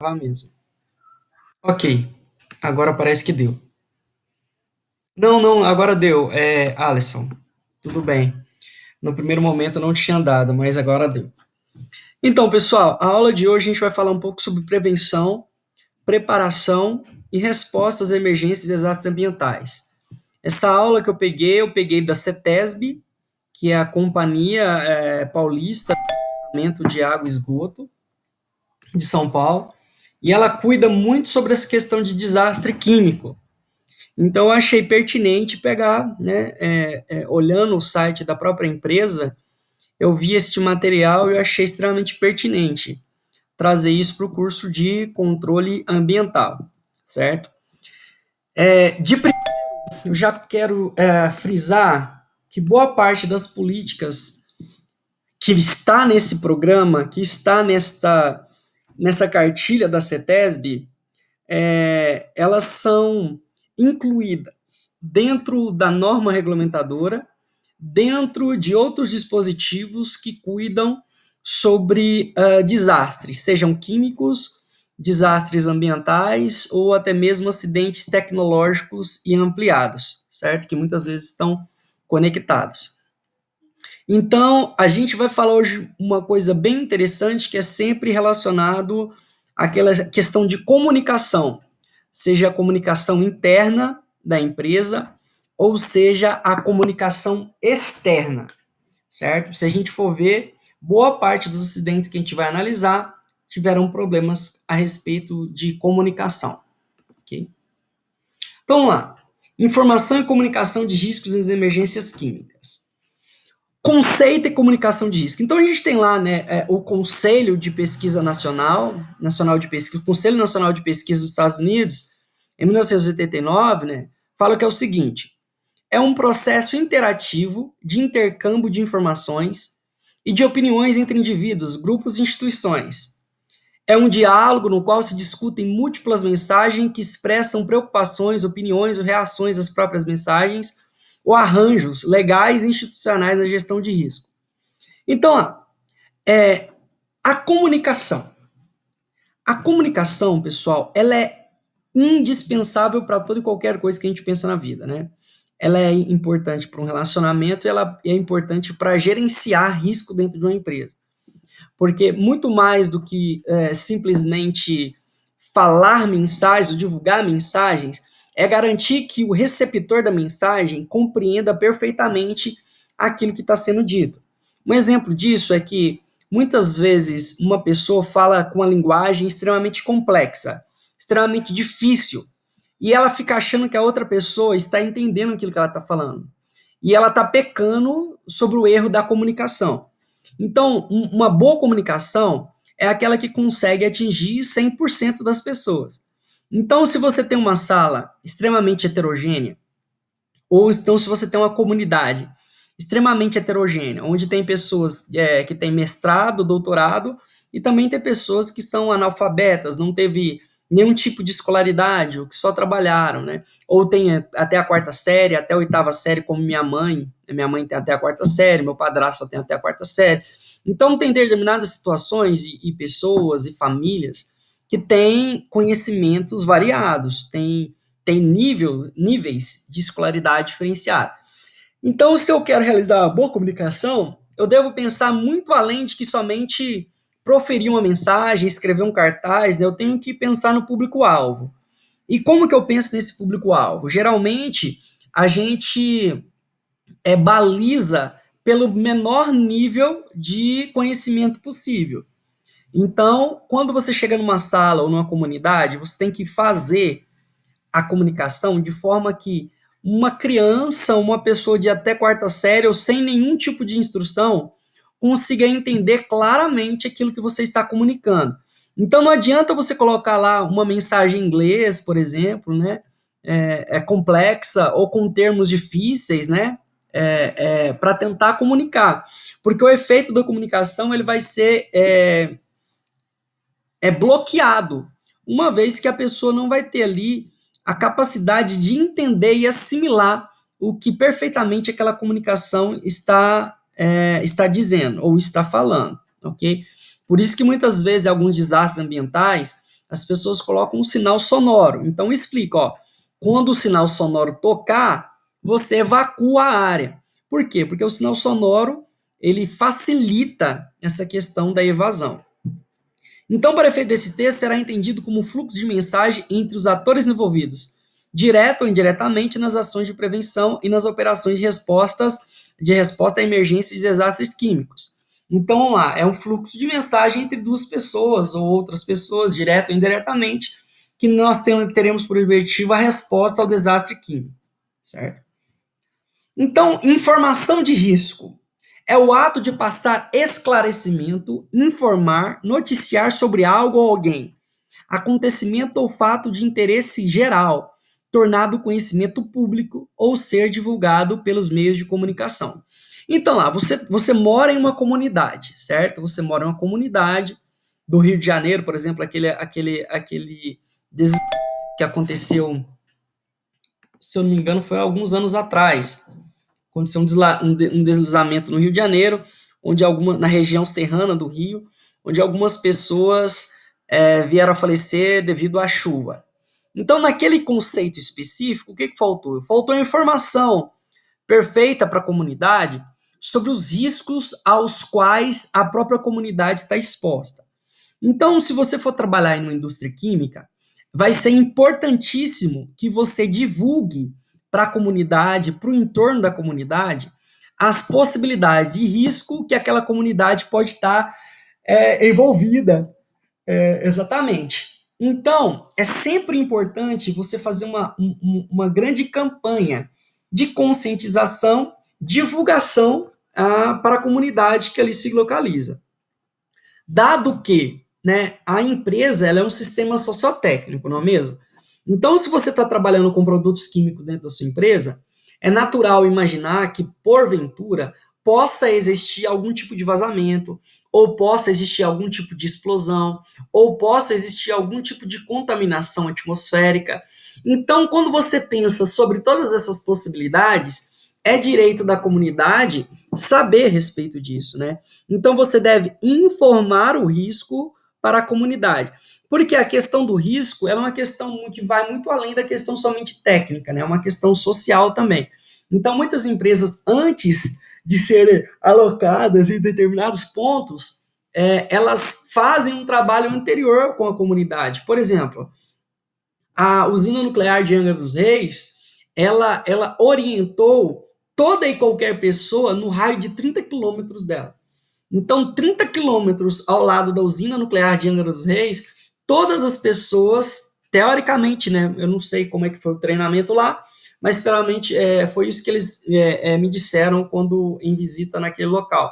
Gravar mesmo. Ok, agora parece que deu. Não, não, agora deu. Alisson, tudo bem. No primeiro momento não tinha dado, mas agora deu. Então, pessoal, a aula de hoje a gente vai falar um pouco sobre prevenção, preparação e respostas a emergências e desastres ambientais. Essa aula que eu peguei da CETESB, que é a Companhia Paulista de Tratamento de Água e Esgoto, de São Paulo, e ela cuida muito sobre essa questão de desastre químico. Então, eu achei pertinente pegar, né, olhando o site da própria empresa, eu vi este material e eu achei extremamente pertinente trazer isso para o curso de controle ambiental, certo? De primeiro, eu já quero frisar que boa parte das políticas que está nesse programa, que está nessa cartilha da CETESB, elas são incluídas dentro da norma regulamentadora, dentro de outros dispositivos que cuidam sobre desastres, sejam químicos, desastres ambientais ou até mesmo acidentes tecnológicos e ampliados, certo? Que muitas vezes estão conectados. Então, a gente vai falar hoje uma coisa bem interessante que é sempre relacionado àquela questão de comunicação, seja a comunicação interna da empresa ou seja a comunicação externa, certo? Se a gente for ver, boa parte dos acidentes que a gente vai analisar tiveram problemas a respeito de comunicação, ok? Então, vamos lá. Informação e comunicação de riscos e emergências químicas. Conceito e comunicação de risco. Então, a gente tem lá, né, o Conselho de Pesquisa Nacional de Pesquisa, o Conselho Nacional de Pesquisa dos Estados Unidos, em 1989, né, fala que é o seguinte: é um processo interativo de intercâmbio de informações e de opiniões entre indivíduos, grupos e instituições. É um diálogo no qual se discutem múltiplas mensagens que expressam preocupações, opiniões ou reações às próprias mensagens ou arranjos legais e institucionais na gestão de risco. Então, a comunicação. A comunicação, pessoal, ela é indispensável para toda e qualquer coisa que a gente pensa na vida, né? Ela é importante para um relacionamento e ela é importante para gerenciar risco dentro de uma empresa. Porque muito mais do que simplesmente falar mensagens, ou divulgar mensagens, é garantir que o receptor da mensagem compreenda perfeitamente aquilo que está sendo dito. Um exemplo disso é que muitas vezes uma pessoa fala com uma linguagem extremamente complexa, extremamente difícil, e ela fica achando que a outra pessoa está entendendo aquilo que ela está falando. E ela está pecando sobre o erro da comunicação. Então, uma boa comunicação é aquela que consegue atingir 100% das pessoas. Então, se você tem uma sala extremamente heterogênea, ou então se você tem uma comunidade extremamente heterogênea, onde tem pessoas que têm mestrado, doutorado, e também tem pessoas que são analfabetas, não teve nenhum tipo de escolaridade, ou que só trabalharam, né? Ou tem até a quarta série, até a oitava série, como minha mãe tem até a quarta série, meu padrasto só tem até a quarta série. Então, tem determinadas situações e pessoas e famílias que têm conhecimentos variados, tem níveis de escolaridade diferenciada. Então, se eu quero realizar uma boa comunicação, eu devo pensar muito além de que somente proferir uma mensagem, escrever um cartaz, né? Eu tenho que pensar no público-alvo. E como que eu penso nesse público-alvo? Geralmente, a gente baliza pelo menor nível de conhecimento possível. Então, quando você chega numa sala ou numa comunidade, você tem que fazer a comunicação de forma que uma criança, uma pessoa de até quarta série ou sem nenhum tipo de instrução consiga entender claramente aquilo que você está comunicando. Então não adianta você colocar lá uma mensagem em inglês, por exemplo, né? Complexa ou com termos difíceis, né? Para tentar comunicar, porque o efeito da comunicação ele vai ser bloqueado, uma vez que a pessoa não vai ter ali a capacidade de entender e assimilar o que perfeitamente aquela comunicação está dizendo ou está falando, ok? Por isso que muitas vezes alguns desastres ambientais as pessoas colocam um sinal sonoro. Então explica, ó, quando o sinal sonoro tocar, você evacua a área. Por quê? Porque o sinal sonoro, ele facilita essa questão da evasão. Então, para efeito desse texto, será entendido como fluxo de mensagem entre os atores envolvidos, direto ou indiretamente, nas ações de prevenção e nas operações de resposta a emergências de desastres químicos. Então, vamos lá, é um fluxo de mensagem entre duas pessoas ou outras pessoas, direto ou indiretamente, que nós teremos por objetivo a resposta ao desastre químico, certo? Então, informação de risco é o ato de passar esclarecimento, informar, noticiar sobre algo ou alguém, acontecimento ou fato de interesse geral, tornado conhecimento público ou ser divulgado pelos meios de comunicação. Então, lá, você mora em uma comunidade, certo? Você mora em uma comunidade do Rio de Janeiro, por exemplo, aquele que aconteceu, se eu não me engano, foi há alguns anos atrás. Aconteceu um deslizamento no Rio de Janeiro, na região serrana do Rio, onde algumas pessoas vieram a falecer devido à chuva. Então, naquele conceito específico, o que faltou? Faltou informação perfeita para a comunidade sobre os riscos aos quais a própria comunidade está exposta. Então, se você for trabalhar em uma indústria química, vai ser importantíssimo que você divulgue para a comunidade, para o entorno da comunidade, as possibilidades de risco que aquela comunidade pode estar envolvida. Exatamente. Então, é sempre importante você fazer uma grande campanha de conscientização, divulgação para a comunidade que ali se localiza. Dado que, né, a empresa ela é um sistema sociotécnico, não é mesmo? Então, se você está trabalhando com produtos químicos dentro da sua empresa, é natural imaginar que, porventura, possa existir algum tipo de vazamento, ou possa existir algum tipo de explosão, ou possa existir algum tipo de contaminação atmosférica. Então, quando você pensa sobre todas essas possibilidades, é direito da comunidade saber a respeito disso, né? Então você deve informar o risco para a comunidade. Porque a questão do risco ela é uma questão que vai muito além da questão somente técnica, né? É uma questão social também. Então, muitas empresas, antes de serem alocadas em determinados pontos, elas fazem um trabalho anterior com a comunidade. Por exemplo, a usina nuclear de Angra dos Reis, ela orientou toda e qualquer pessoa no raio de 30 quilômetros dela. Então, 30 quilômetros ao lado da usina nuclear de Angra dos Reis, todas as pessoas, teoricamente, né, eu não sei como é que foi o treinamento lá, mas claramente foi isso que eles me disseram quando em visita naquele local,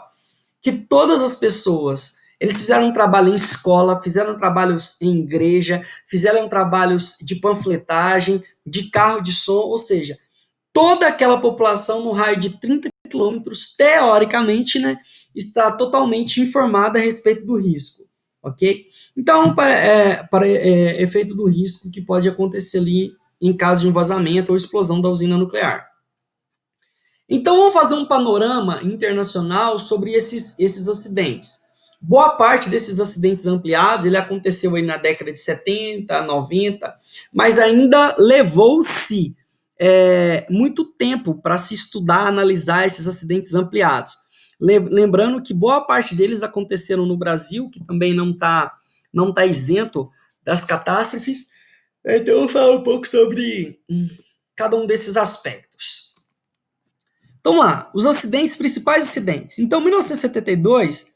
que todas as pessoas, eles fizeram um trabalho em escola, fizeram trabalhos em igreja, fizeram trabalhos de panfletagem, de carro de som, ou seja, toda aquela população no raio de 30 quilômetros, teoricamente, né, está totalmente informada a respeito do risco, ok? Então, para efeito do risco que pode acontecer ali em caso de um vazamento ou explosão da usina nuclear. Então, vamos fazer um panorama internacional sobre esses acidentes. Boa parte desses acidentes ampliados, ele aconteceu aí na década de 70, 90, mas ainda levou-se muito tempo para se estudar, analisar esses acidentes ampliados. Lembrando que boa parte deles aconteceram no Brasil, que também não tá isento das catástrofes. Então, eu vou falar um pouco sobre cada um desses aspectos. Então, lá, os acidentes, principais acidentes. Então, em 1972,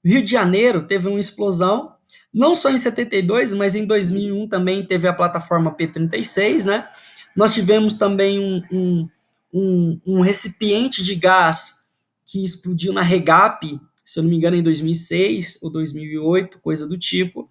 Rio de Janeiro teve uma explosão, não só em 72, mas em 2001 também teve a plataforma P-36, né? Nós tivemos também um recipiente de gás que explodiu na Regap, se eu não me engano, em 2006 ou 2008, coisa do tipo.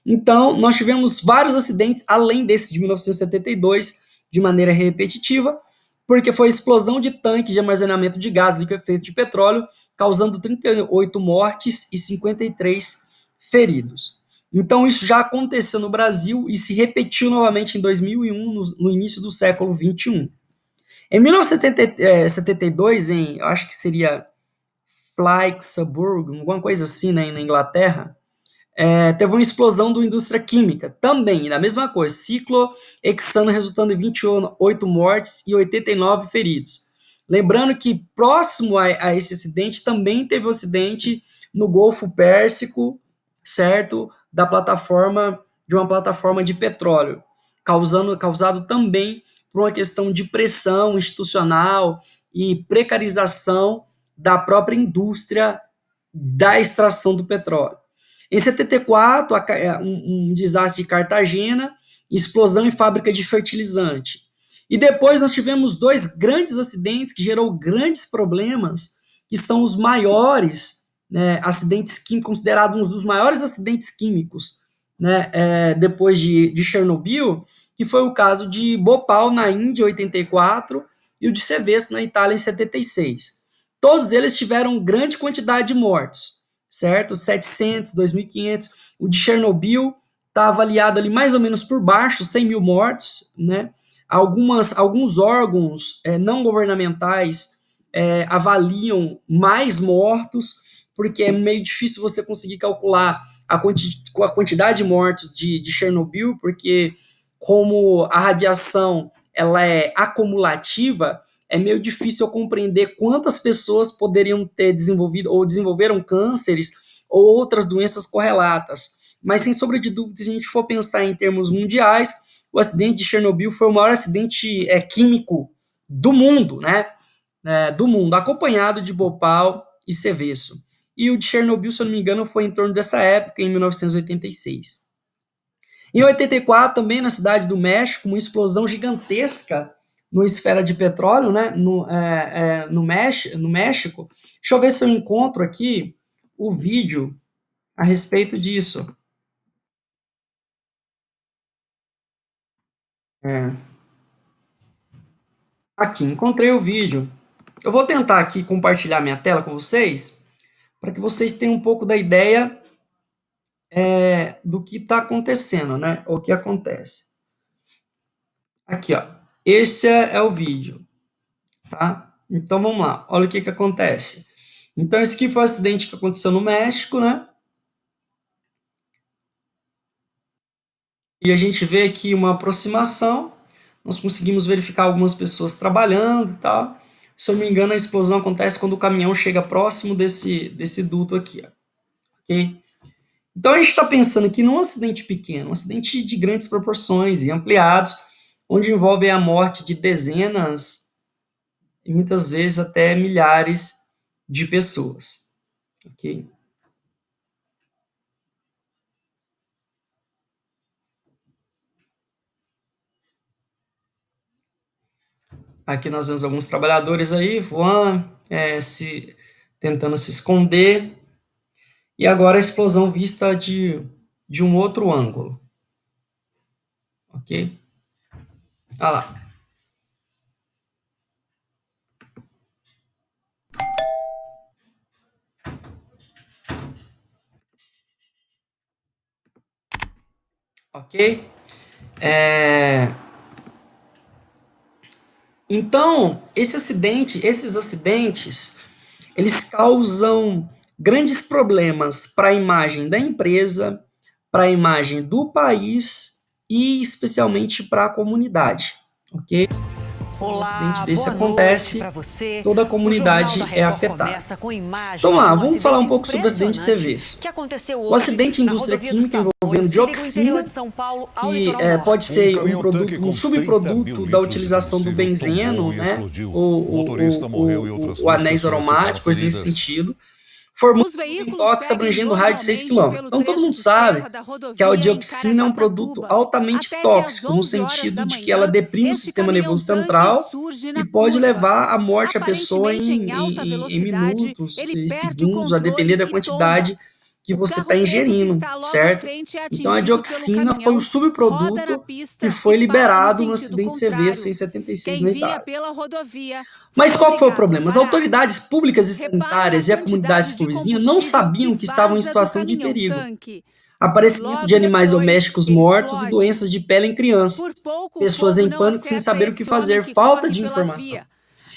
Então, nós tivemos vários acidentes, além desse de 1972, de maneira repetitiva, porque foi a explosão de tanques de armazenamento de gás liquefeito de petróleo, causando 38 mortes e 53 feridos. Então, isso já aconteceu no Brasil e se repetiu novamente em 2001, no início do século 21. Em 1972, eu acho que seria Flixburg, alguma coisa assim, né, na Inglaterra, Teve uma explosão da indústria química, também, da mesma coisa, ciclohexano, resultando em 28 mortes e 89 feridos. Lembrando que próximo a esse acidente também teve um acidente no Golfo Pérsico, certo? De uma plataforma de petróleo, causado também por uma questão de pressão institucional e precarização da própria indústria da extração do petróleo. Em 74, um desastre de Cartagena, explosão em fábrica de fertilizante. E depois nós tivemos dois grandes acidentes que gerou grandes problemas, que são os maiores, né, acidentes químicos, considerados um dos maiores acidentes químicos, né, depois de Chernobyl, que foi o caso de Bhopal, na Índia, em 84, e o de Seveso, na Itália, em 76. Todos eles tiveram grande quantidade de mortos, certo? 700, 2.500. O de Chernobyl está avaliado ali mais ou menos por baixo, 100 mil mortos, né? Alguns órgãos não governamentais avaliam mais mortos, porque é meio difícil você conseguir calcular a quantidade de mortos de Chernobyl, porque como a radiação ela é acumulativa, é meio difícil eu compreender quantas pessoas poderiam ter desenvolvido ou desenvolveram cânceres ou outras doenças correlatas. Mas, sem sombra de dúvida, se a gente for pensar em termos mundiais, o acidente de Chernobyl foi o maior acidente químico do mundo, né? Do mundo, acompanhado de Bhopal e Seveso. E o de Chernobyl, se eu não me engano, foi em torno dessa época, em 1986. Em 84, também na cidade do México, uma explosão gigantesca no esfera de petróleo, né, no México. Deixa eu ver se eu encontro aqui o vídeo a respeito disso. É. Aqui, encontrei o vídeo. Eu vou tentar aqui compartilhar minha tela com vocês, para que vocês tenham um pouco da ideia do que está acontecendo, né? O que acontece. Aqui, ó. Esse é o vídeo, tá? Então, vamos lá. Olha o que acontece. Então, esse aqui foi o acidente que aconteceu no México, né? E a gente vê aqui uma aproximação. Nós conseguimos verificar algumas pessoas trabalhando e tal. Se eu não me engano, a explosão acontece quando o caminhão chega próximo desse duto aqui, ó. Ok? Então, a gente está pensando aqui num acidente pequeno, um acidente de grandes proporções e ampliados, onde envolve a morte de dezenas e muitas vezes até milhares de pessoas. Ok? Aqui nós vemos alguns trabalhadores aí voando, tentando se esconder. E agora a explosão vista de um outro ângulo. Ok? Olha lá. Ok? Então, esses acidentes, eles causam grandes problemas para a imagem da empresa, para a imagem do país e especialmente para a comunidade, ok? Quando um acidente Olá, desse boa noite acontece, para você. toda a O Jornal da comunidade é Record afetada. começa com Então imagens lá, de um vamos falar acidente um pouco sobre o acidente de impressionante Seveso. que aconteceu O hoje acidente em na indústria rodovia dos química envolvendo Tamoios, que liga o interior de dioxina, São Paulo ao que litoral pode norte. ser um caminhão-tanque um com 30 subproduto mil da litros de utilização do combustível benzeno, tombou e né? explodiu. O motorista O, morreu e o, outras o duas anéis pessoas ficaram aromáticos, coisas nesse feridas. sentido, formando Os um veículos tóxico seguem abrangendo um raio de 6 normalmente quilômetros. pelo Então todo trecho mundo de sabe serra da que a rodovia em dioxina é um produto Caraguatatuba, altamente até que às tóxico, no 11 horas sentido da de que ela manhã, deprime o este sistema nervoso caminhão-tanque central surge e na pode curva. levar à morte a pessoa Aparentemente em alta em velocidade, minutos, ele em perde o segundos, a depender controle da e tomba. quantidade que O você carro está preto que ingerindo, está logo à certo? frente é Então, a atingido pelo dioxina foi o caminhão, roda na subproduto que pista e foi para no liberado no sentido acidente Seveso contrário. em 76 Quem na vinha Itália. pela rodovia foi Mas qual foi o obrigado a problema? As parar. autoridades públicas e Repare na sanitárias e a comunidade quantidade de circunvizinha não combustível que sabiam que estavam em vaza do situação de perigo. caminhão-tanque. Aparecimento de Logo animais depois, domésticos ele mortos e explode. doenças de pele em crianças. Por pouco, o Pessoas fogo em não pânico sem acerta saber o que esse homem fazer, que falta corre de pela informação. via.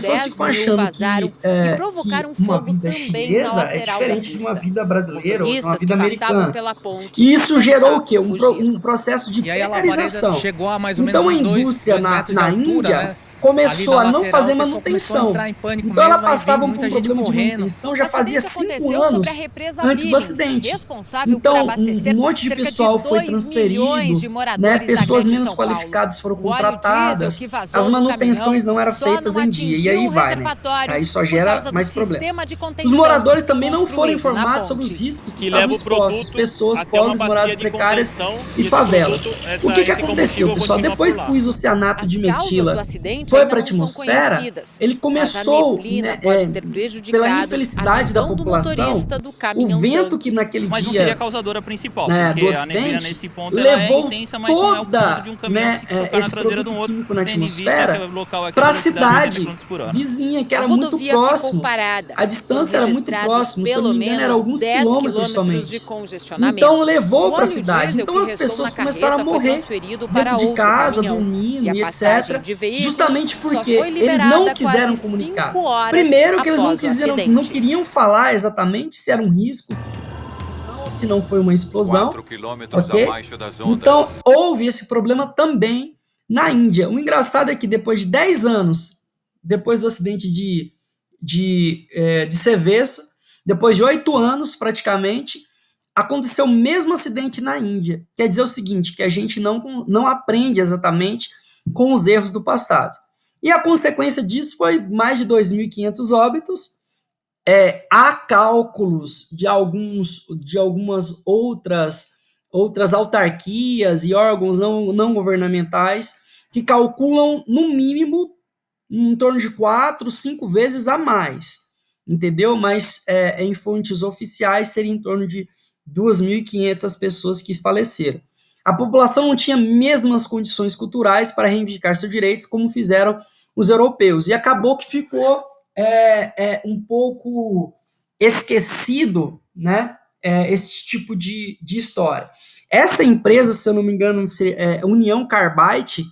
pessoas 10 ficam mil achando vazaram que, e provocaram que uma fogo vida também na chinesa é lateral da diferente de uma pista. vida brasileira ou de uma Motoristas vida que passavam americana. pela ponte E isso gerou o quê? tentavam fugir. Um processo de E aí a labareda precarização. chegou a mais ou menos Então a uns indústria 2 metros de na altura, Índia né? começou a não lateral, fazer o pessoal começou a manutenção. entrar em pânico Então ela mesmo, aí passava veio por um muita gente problema de correndo. manutenção já O fazia acidente 5 aconteceu anos sobre a represa antes do Billings, acidente. responsável por Então, abastecer um monte de cerca de pessoal foi 2 milhões transferido, de né? moradores da Pessoas Grande menos São Paulo. qualificadas foram O óleo diesel contratadas, que as vazou do manutenções caminhão não eram só feitas não em dia, e atingiu aí o vai, né? reservatório Aí só por gera causa do mais problema. sistema de Os contenção moradores também não foram construído na informados sobre os ponte. riscos que Que estavam leva o expostos, produto pessoas até uma pobres, bacia moradas de precárias contenção e e esse favelas. produto, O que esse aconteceu, combustível pessoal? continua Depois por que lá. o isocianato As de causas do metila acidente foi ainda para a não são atmosfera, conhecidas, ele mas a começou, neblina né, pode ter pela prejudicado a infelicidade da visão do população, motorista do o caminhão vento que tanque. naquele Mas não seria a dia, causadora principal, né, do porque a neblina acidente nesse ponto ela é levou intensa, mas não é o ponto de toda, um caminhão né, se chocar na esse traseira de produto um outro, químico na tendo em vista que atmosfera o local aqui é para a velocidade de 80 cidade km por hora. vizinha, que A era muito rodovia ficou próximo. parada. A Foram distância era muito registrados próxima, se eu não pelo me engano, era menos alguns 10 quilômetros quilômetros de somente. Então congestionamento. levou O para a óleo cidade. diesel Então que as restou pessoas na começaram a carreta foi morrer transferido dentro para de outro casa, caminhão. dormindo E a e passagem etc. de veículos Justamente só foi porque eles não liberada quiseram quase comunicar. 5 horas Primeiro que eles após o não acidente. queriam falar exatamente se era um risco, se não foi uma explosão, 4 quilômetros ok? abaixo das ondas. Então houve esse problema também na Índia. O engraçado é que depois de 10 anos, depois do acidente de Seveso, depois de 8 anos praticamente, aconteceu o mesmo acidente na Índia. Quer dizer o seguinte, que a gente não aprende exatamente com os erros do passado. E a consequência disso foi mais de 2.500 óbitos. Há cálculos de algumas outras autarquias e órgãos não governamentais que calculam, no mínimo, em torno de 4, 5 vezes a mais, entendeu? Mas em fontes oficiais seria em torno de 2.500 pessoas que faleceram. A população não tinha mesmas condições culturais para reivindicar seus direitos como fizeram os europeus, e acabou que ficou um pouco esquecido, né, esse tipo de história. Essa empresa, se eu não me engano, União Carbide,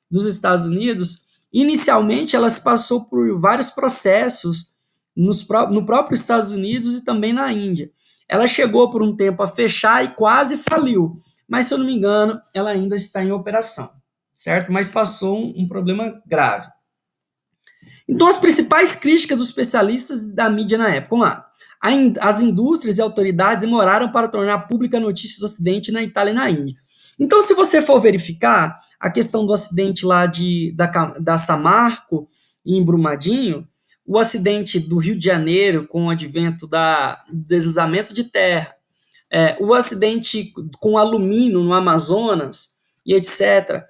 dos Estados Unidos, inicialmente ela se passou por vários processos no próprio Estados Unidos e também na Índia. Ela chegou por um tempo a fechar e quase faliu, mas se eu não me engano, ela ainda está em operação, certo? Mas passou um problema grave. Então, as principais críticas dos especialistas da mídia na época, vamos lá. As indústrias e autoridades demoraram para tornar pública a notícia do acidente na Itália e na Índia. Então, se você for verificar a questão do acidente lá da Samarco, em Brumadinho, o acidente do Rio de Janeiro com o advento do deslizamento de terra, o acidente com alumínio no Amazonas e etc.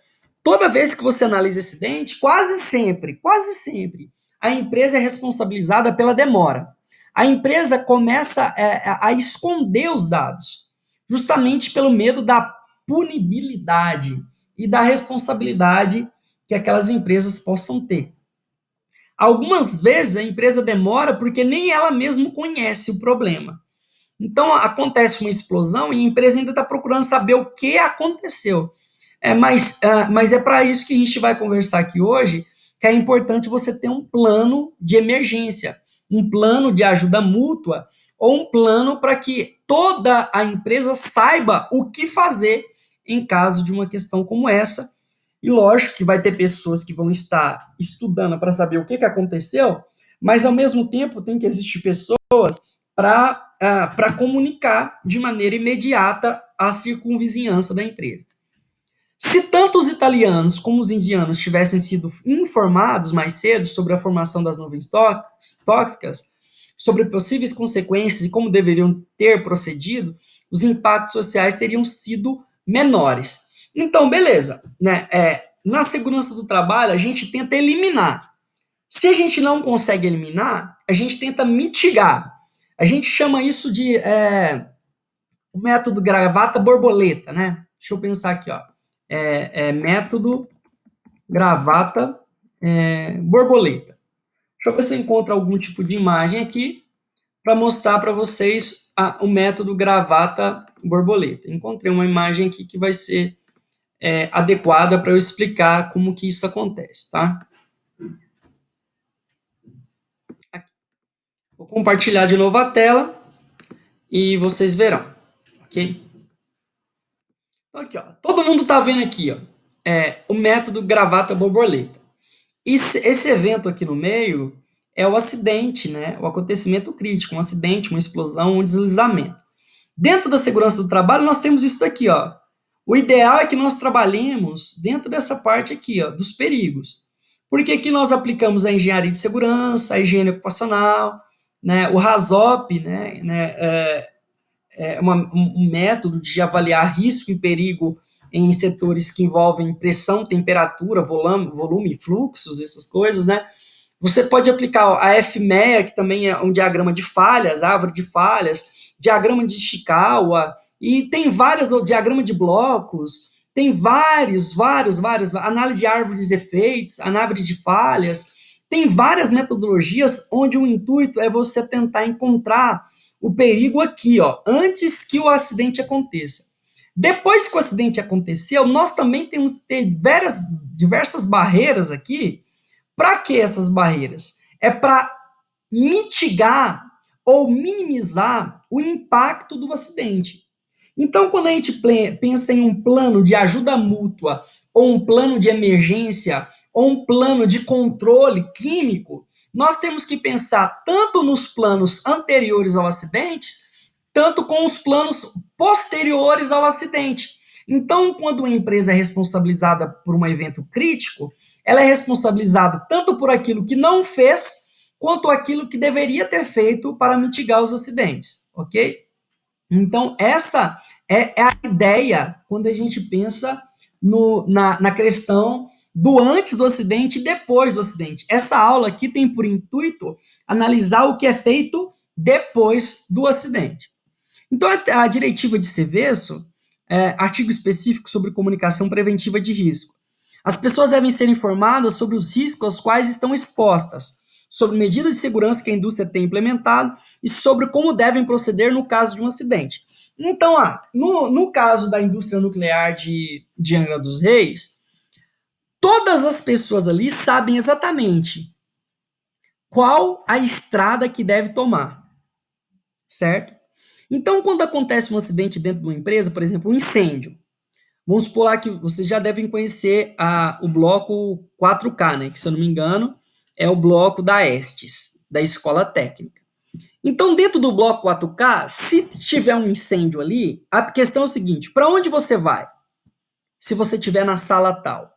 Toda vez que você analisa esse acidente, quase sempre, a empresa é responsabilizada pela demora. A empresa começa a esconder os dados, justamente pelo medo da punibilidade e da responsabilidade que aquelas empresas possam ter. Algumas vezes a empresa demora porque nem ela mesma conhece o problema. Então acontece uma explosão e a empresa ainda está procurando saber o que aconteceu. Mas é para isso que a gente vai conversar aqui hoje, que é importante você ter um plano de emergência, um plano de ajuda mútua, ou um plano para que toda a empresa saiba o que fazer em caso de uma questão como essa. E lógico que vai ter pessoas que vão estar estudando para saber o que aconteceu, mas ao mesmo tempo tem que existir pessoas para comunicar de maneira imediata a circunvizinhança da empresa. Se tanto os italianos como os indianos tivessem sido informados mais cedo sobre a formação das nuvens tóxicas, sobre possíveis consequências e como deveriam ter procedido, os impactos sociais teriam sido menores. Então, beleza, né? Na segurança do trabalho, a gente tenta eliminar. Se a gente não consegue eliminar, a gente tenta mitigar. A gente chama isso de o método gravata borboleta, né? Deixa eu pensar aqui, ó. Método gravata borboleta. Deixa eu ver se eu encontro algum tipo de imagem aqui para mostrar para vocês o método gravata borboleta. Encontrei uma imagem aqui que vai ser adequada para eu explicar como que isso acontece, tá? Aqui. Vou compartilhar de novo a tela e vocês verão, ok? Aqui, ó. Todo mundo está vendo aqui, ó, o método gravata borboleta. esse evento aqui no meio é o acidente, né? O acontecimento crítico, um acidente, uma explosão, um deslizamento. Dentro da segurança do trabalho, nós temos isso aqui, ó. O ideal é que nós trabalhemos dentro dessa parte aqui, ó, dos perigos. Porque aqui nós aplicamos a engenharia de segurança, a higiene ocupacional, né, o RASOP, um método de avaliar risco e perigo em setores que envolvem pressão, temperatura, volume, fluxos, essas coisas, né? Você pode aplicar a FMEA, que também é um diagrama de falhas, árvore de falhas, diagrama de Ishikawa, e tem vários, diagrama de blocos, tem vários, análise de árvores de efeitos, análise de falhas, tem várias metodologias onde o intuito é você tentar encontrar o perigo aqui, ó, antes que o acidente aconteça. Depois que o acidente aconteceu, nós também temos que ter diversas barreiras aqui. Para que essas barreiras? É para mitigar ou minimizar o impacto do acidente. Então, quando a gente pensa em um plano de ajuda mútua, ou um plano de emergência, ou um plano de controle químico, nós temos que pensar tanto nos planos anteriores ao acidente, tanto com os planos posteriores ao acidente. Então, quando uma empresa é responsabilizada por um evento crítico, ela é responsabilizada tanto por aquilo que não fez, quanto aquilo que deveria ter feito para mitigar os acidentes, ok? Então, essa é a ideia quando a gente pensa na questão do antes do acidente e depois do acidente. Essa aula aqui tem por intuito analisar o que é feito depois do acidente. Então, a diretiva de Seveso, artigo específico sobre comunicação preventiva de risco. As pessoas devem ser informadas sobre os riscos aos quais estão expostas, sobre medidas de segurança que a indústria tem implementado e sobre como devem proceder no caso de um acidente. Então, no caso da indústria nuclear de Angra dos Reis, todas as pessoas ali sabem exatamente qual a estrada que deve tomar, certo? Então, quando acontece um acidente dentro de uma empresa, por exemplo, um incêndio, vamos supor lá que vocês já devem conhecer o bloco 4K, né, que, se eu não me engano, é o bloco da Estes, da Escola Técnica. Então, dentro do bloco 4K, se tiver um incêndio ali, a questão é o seguinte: para onde você vai? Se você estiver na sala tal.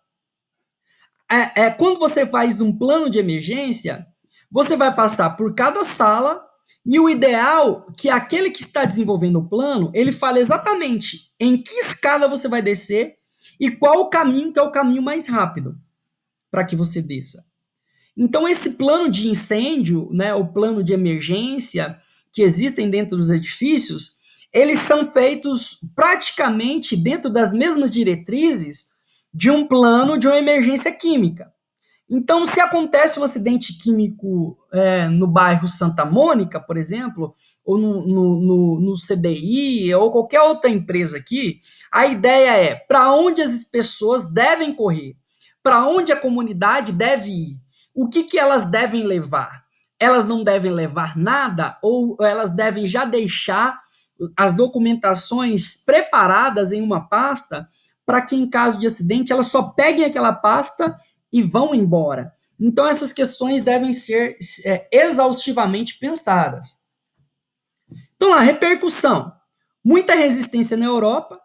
Quando você faz um plano de emergência, você vai passar por cada sala e o ideal é que aquele que está desenvolvendo o plano, ele fale exatamente em que escada você vai descer e qual o caminho que é o caminho mais rápido para que você desça. Então, esse plano de incêndio, né, o plano de emergência que existem dentro dos edifícios, eles são feitos praticamente dentro das mesmas diretrizes de um plano de uma emergência química. Então, se acontece um acidente químico no bairro Santa Mônica, por exemplo, ou no CDI, ou qualquer outra empresa aqui, a ideia é para onde as pessoas devem correr, para onde a comunidade deve ir, o que elas devem levar. Elas não devem levar nada, ou elas devem já deixar as documentações preparadas em uma pasta, para que, em caso de acidente, elas só peguem aquela pasta e vão embora. Então, essas questões devem ser exaustivamente pensadas. Então, a repercussão. Muita resistência na Europa.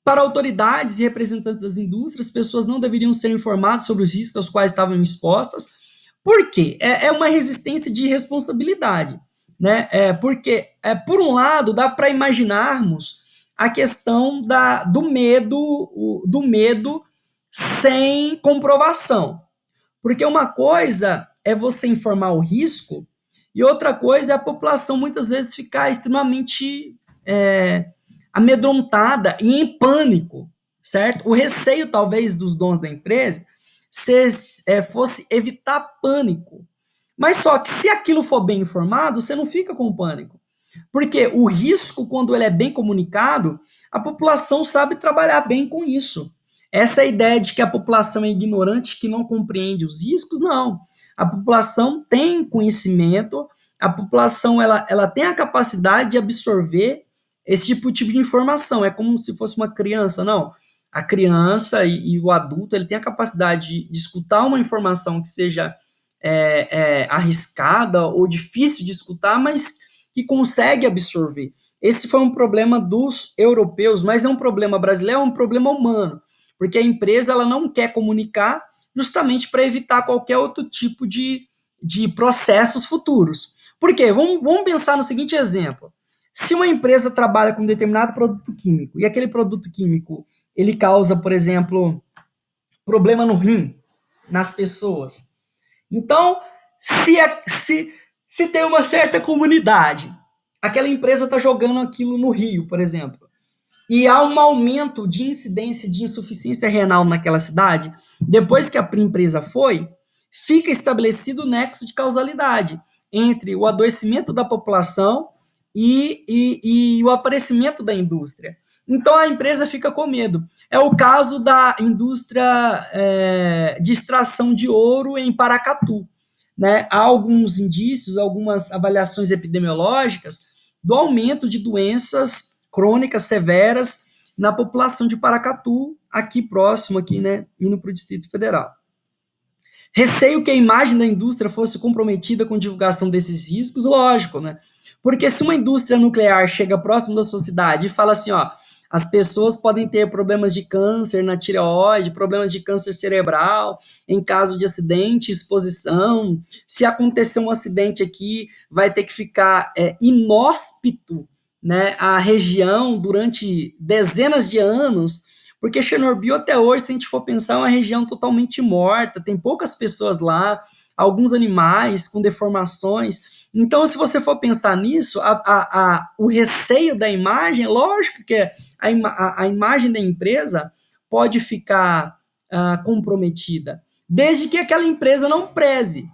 Para autoridades e representantes das indústrias, pessoas não deveriam ser informadas sobre os riscos aos quais estavam expostas. Por quê? É uma resistência de responsabilidade, né? Porque, por um lado, dá para imaginarmos a questão do medo sem comprovação. Porque uma coisa é você informar o risco e outra coisa é a população muitas vezes ficar extremamente amedrontada e em pânico, certo? O receio, talvez, dos donos da empresa fosse evitar pânico. Mas só que se aquilo for bem informado, você não fica com pânico. Porque o risco, quando ele é bem comunicado, a população sabe trabalhar bem com isso. Essa ideia de que a população é ignorante, que não compreende os riscos, não. A população tem conhecimento, a população ela tem a capacidade de absorver esse tipo de informação. É como se fosse uma criança, não. A criança e o adulto, ele tem a capacidade de escutar uma informação que seja arriscada ou difícil de escutar, mas que consegue absorver. Esse foi um problema dos europeus, mas é um problema brasileiro, é um problema humano, porque a empresa ela não quer comunicar justamente para evitar qualquer outro tipo de processos futuros. Por quê? Vamos pensar no seguinte exemplo. Se uma empresa trabalha com um determinado produto químico e aquele produto químico ele causa, por exemplo, problema no rim, nas pessoas. Então, se tem uma certa comunidade, aquela empresa está jogando aquilo no rio, por exemplo, e há um aumento de incidência de insuficiência renal naquela cidade, depois que a empresa foi, fica estabelecido o nexo de causalidade entre o adoecimento da população e o aparecimento da indústria. Então, a empresa fica com medo. É o caso da indústria de extração de ouro em Paracatu. Né? Há alguns indícios, algumas avaliações epidemiológicas do aumento de doenças crônicas severas na população de Paracatu, aqui próximo, aqui, né, indo para o Distrito Federal. Receio que a imagem da indústria fosse comprometida com a divulgação desses riscos, lógico, né? Porque se uma indústria nuclear chega próximo da sua cidade e fala assim, ó, as pessoas podem ter problemas de câncer na tireoide, problemas de câncer cerebral, em caso de acidente, exposição. Se acontecer um acidente aqui, vai ter que ficar inóspito, né, a região durante dezenas de anos, porque Chernobyl até hoje, se a gente for pensar, é uma região totalmente morta, tem poucas pessoas lá, alguns animais com deformações. Então, se você for pensar nisso, o receio da imagem, lógico que a imagem da empresa pode ficar comprometida, desde que aquela empresa não preze.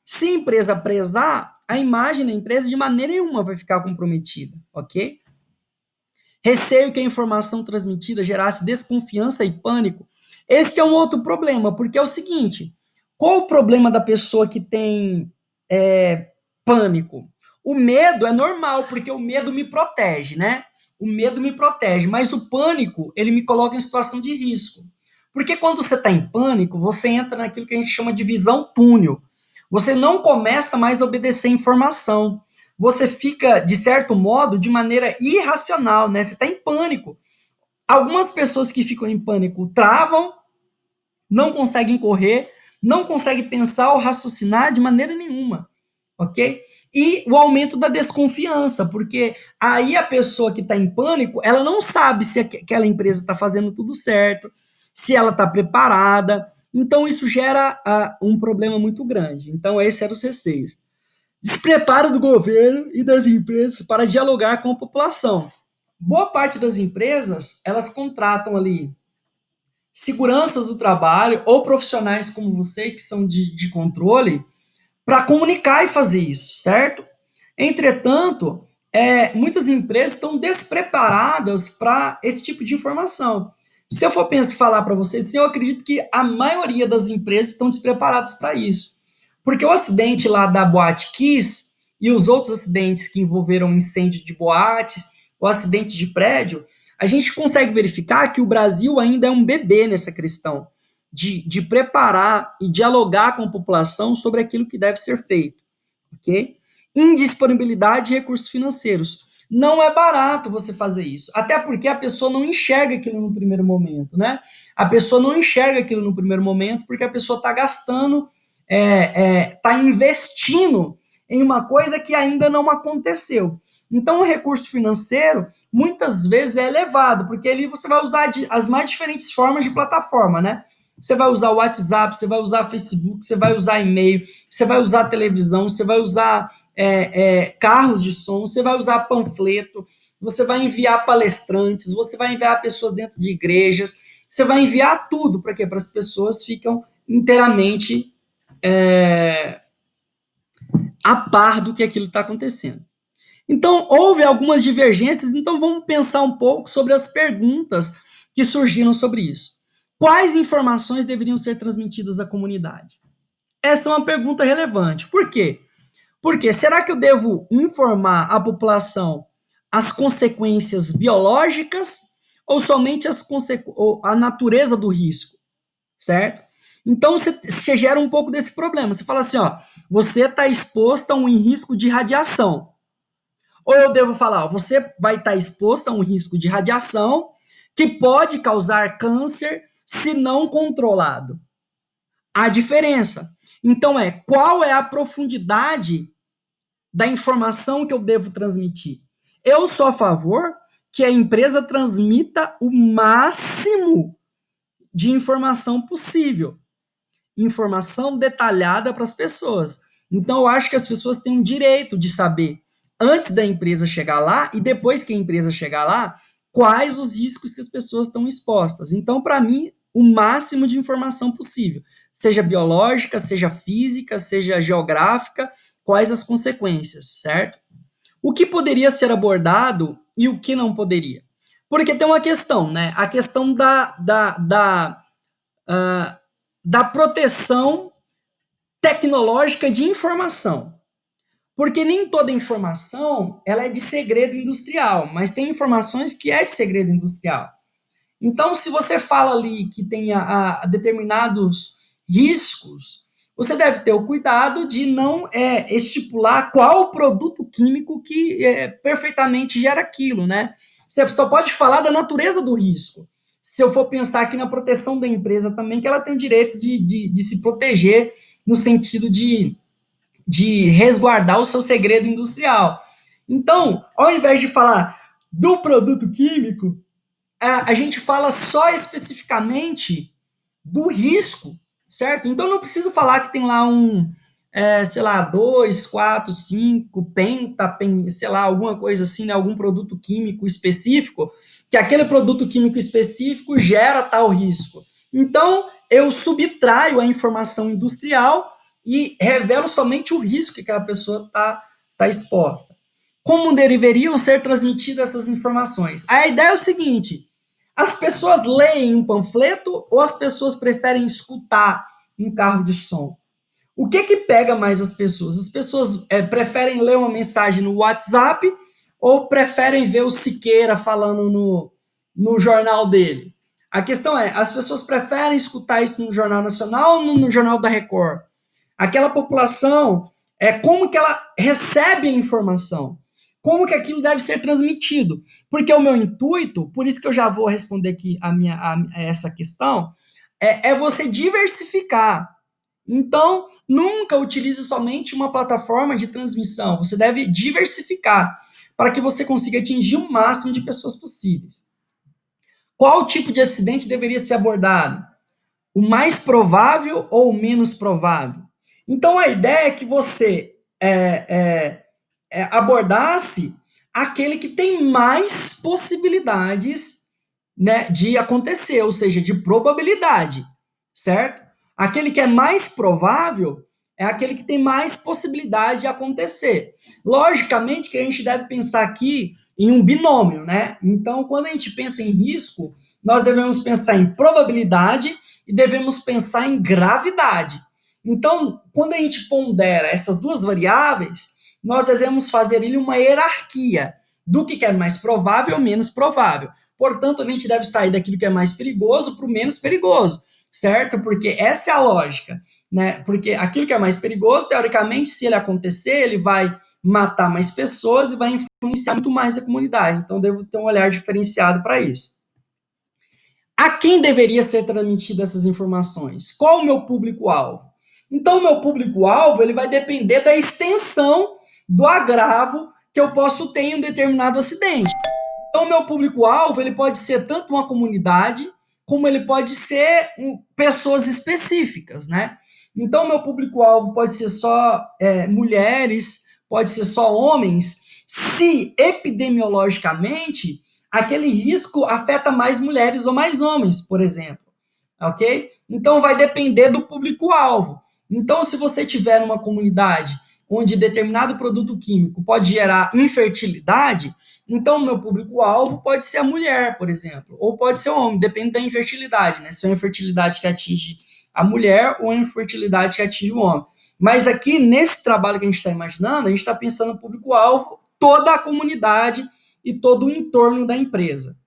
Se a empresa prezar, a imagem da empresa de maneira nenhuma vai ficar comprometida, ok? Receio que a informação transmitida gerasse desconfiança e pânico. Esse é um outro problema, porque é o seguinte, qual o problema da pessoa que tem pânico? O medo é normal, porque o medo me protege, né? O medo me protege, mas o pânico, ele me coloca em situação de risco. Porque quando você está em pânico, você entra naquilo que a gente chama de visão túnel. Você não começa mais a obedecer informação. Você fica, de certo modo, de maneira irracional, né? Você está em pânico. Algumas pessoas que ficam em pânico travam, não conseguem correr, não conseguem pensar ou raciocinar de maneira nenhuma, ok? E o aumento da desconfiança, porque aí a pessoa que está em pânico, ela não sabe se aquela empresa está fazendo tudo certo, se ela está preparada. Então, isso gera um problema muito grande. Então, esses eram os receios. Despreparo do governo e das empresas para dialogar com a população. Boa parte das empresas, elas contratam ali seguranças do trabalho ou profissionais como você, que são de controle, para comunicar e fazer isso, certo? Entretanto, muitas empresas estão despreparadas para esse tipo de informação. Se eu for falar para vocês, eu acredito que a maioria das empresas estão despreparadas para isso. Porque o acidente lá da Boate Kiss e os outros acidentes que envolveram incêndio de boates, o acidente de prédio, a gente consegue verificar que o Brasil ainda é um bebê nessa questão de preparar e dialogar com a população sobre aquilo que deve ser feito, ok? Indisponibilidade de recursos financeiros. Não é barato você fazer isso, até porque a pessoa não enxerga aquilo no primeiro momento, né? A pessoa não enxerga aquilo no primeiro momento porque a pessoa está gastando, está investindo em uma coisa que ainda não aconteceu. Então, o recurso financeiro, muitas vezes, é elevado, porque ali você vai usar as mais diferentes formas de plataforma, né? Você vai usar o WhatsApp, você vai usar Facebook, você vai usar e-mail, você vai usar televisão, você vai usar carros de som, você vai usar panfleto, você vai enviar palestrantes, você vai enviar pessoas dentro de igrejas, você vai enviar tudo. Para quê? Para as pessoas ficam inteiramente a par do que aquilo está acontecendo. Então, houve algumas divergências, então vamos pensar um pouco sobre as perguntas que surgiram sobre isso. Quais informações deveriam ser transmitidas à comunidade? Essa é uma pergunta relevante. Por quê? Porque será que eu devo informar a população as consequências biológicas ou somente ou a natureza do risco, certo? Então, você gera um pouco desse problema. Você fala assim, ó, você está exposto a um risco de radiação. Ou eu devo falar, ó, você vai estar exposto a um risco de radiação que pode causar câncer se não controlado. A diferença. Então, qual é a profundidade da informação que eu devo transmitir? Eu sou a favor que a empresa transmita o máximo de informação possível. Informação detalhada para as pessoas. Então, eu acho que as pessoas têm um direito de saber, antes da empresa chegar lá e depois que a empresa chegar lá, quais os riscos que as pessoas estão expostas. Então, para mim, o máximo de informação possível, seja biológica, seja física, seja geográfica, quais as consequências, certo? O que poderia ser abordado e o que não poderia? Porque tem uma questão, né? A questão da proteção tecnológica de informação. Porque nem toda informação ela é de segredo industrial, mas tem informações que é de segredo industrial. Então, se você fala ali que tem determinados riscos, você deve ter o cuidado de não estipular qual o produto químico que perfeitamente gera aquilo, né? Você só pode falar da natureza do risco. Se eu for pensar aqui na proteção da empresa também, que ela tem o direito de se proteger no sentido de resguardar o seu segredo industrial. Então, ao invés de falar do produto químico, a gente fala só especificamente do risco, certo? Então, eu não preciso falar que tem lá sei lá, 2, 4, 5, sei lá, alguma coisa assim, né? Algum produto químico específico, que aquele produto químico específico gera tal risco. Então, eu subtraio a informação industrial e revelo somente o risco que aquela pessoa está exposta. Como deveriam ser transmitidas essas informações? A ideia é o seguinte: as pessoas leem um panfleto ou as pessoas preferem escutar um carro de som? O que pega mais as pessoas? As pessoas preferem ler uma mensagem no WhatsApp ou preferem ver o Siqueira falando no jornal dele? A questão é, as pessoas preferem escutar isso no Jornal Nacional ou no Jornal da Record? Aquela população, como que ela recebe a informação? Como que aquilo deve ser transmitido? Porque o meu intuito, por isso que eu já vou responder aqui a essa questão, é você diversificar. Então, nunca utilize somente uma plataforma de transmissão. Você deve diversificar para que você consiga atingir o máximo de pessoas possíveis. Qual tipo de acidente deveria ser abordado? O mais provável ou o menos provável? Então, a ideia é que você abordasse aquele que tem mais possibilidades, né, de acontecer, ou seja, de probabilidade, certo? Aquele que é mais provável é aquele que tem mais possibilidade de acontecer. Logicamente que a gente deve pensar aqui em um binômio, né? Então, quando a gente pensa em risco, nós devemos pensar em probabilidade e devemos pensar em gravidade. Então, quando a gente pondera essas duas variáveis, nós devemos fazer ali uma hierarquia do que é mais provável ou menos provável. Portanto, a gente deve sair daquilo que é mais perigoso para o menos perigoso, certo? Porque essa é a lógica, né? Porque aquilo que é mais perigoso, teoricamente, se ele acontecer, ele vai matar mais pessoas e vai influenciar muito mais a comunidade. Então, devo ter um olhar diferenciado para isso. A quem deveria ser transmitidas essas informações? Qual o meu público-alvo? Então, o meu público-alvo ele vai depender da extensão do agravo que eu posso ter em um determinado acidente. Então, o meu público-alvo ele pode ser tanto uma comunidade, como ele pode ser pessoas específicas, né? Então, o meu público-alvo pode ser só mulheres, pode ser só homens, se epidemiologicamente aquele risco afeta mais mulheres ou mais homens, por exemplo, ok? Então, vai depender do público-alvo. Então, se você tiver uma comunidade onde determinado produto químico pode gerar infertilidade, então o meu público-alvo pode ser a mulher, por exemplo, ou pode ser o homem, depende da infertilidade, né? Se é uma infertilidade que atinge a mulher ou a infertilidade que atinge o homem. Mas aqui, nesse trabalho que a gente está imaginando, a gente está pensando no público-alvo, toda a comunidade e todo o entorno da empresa.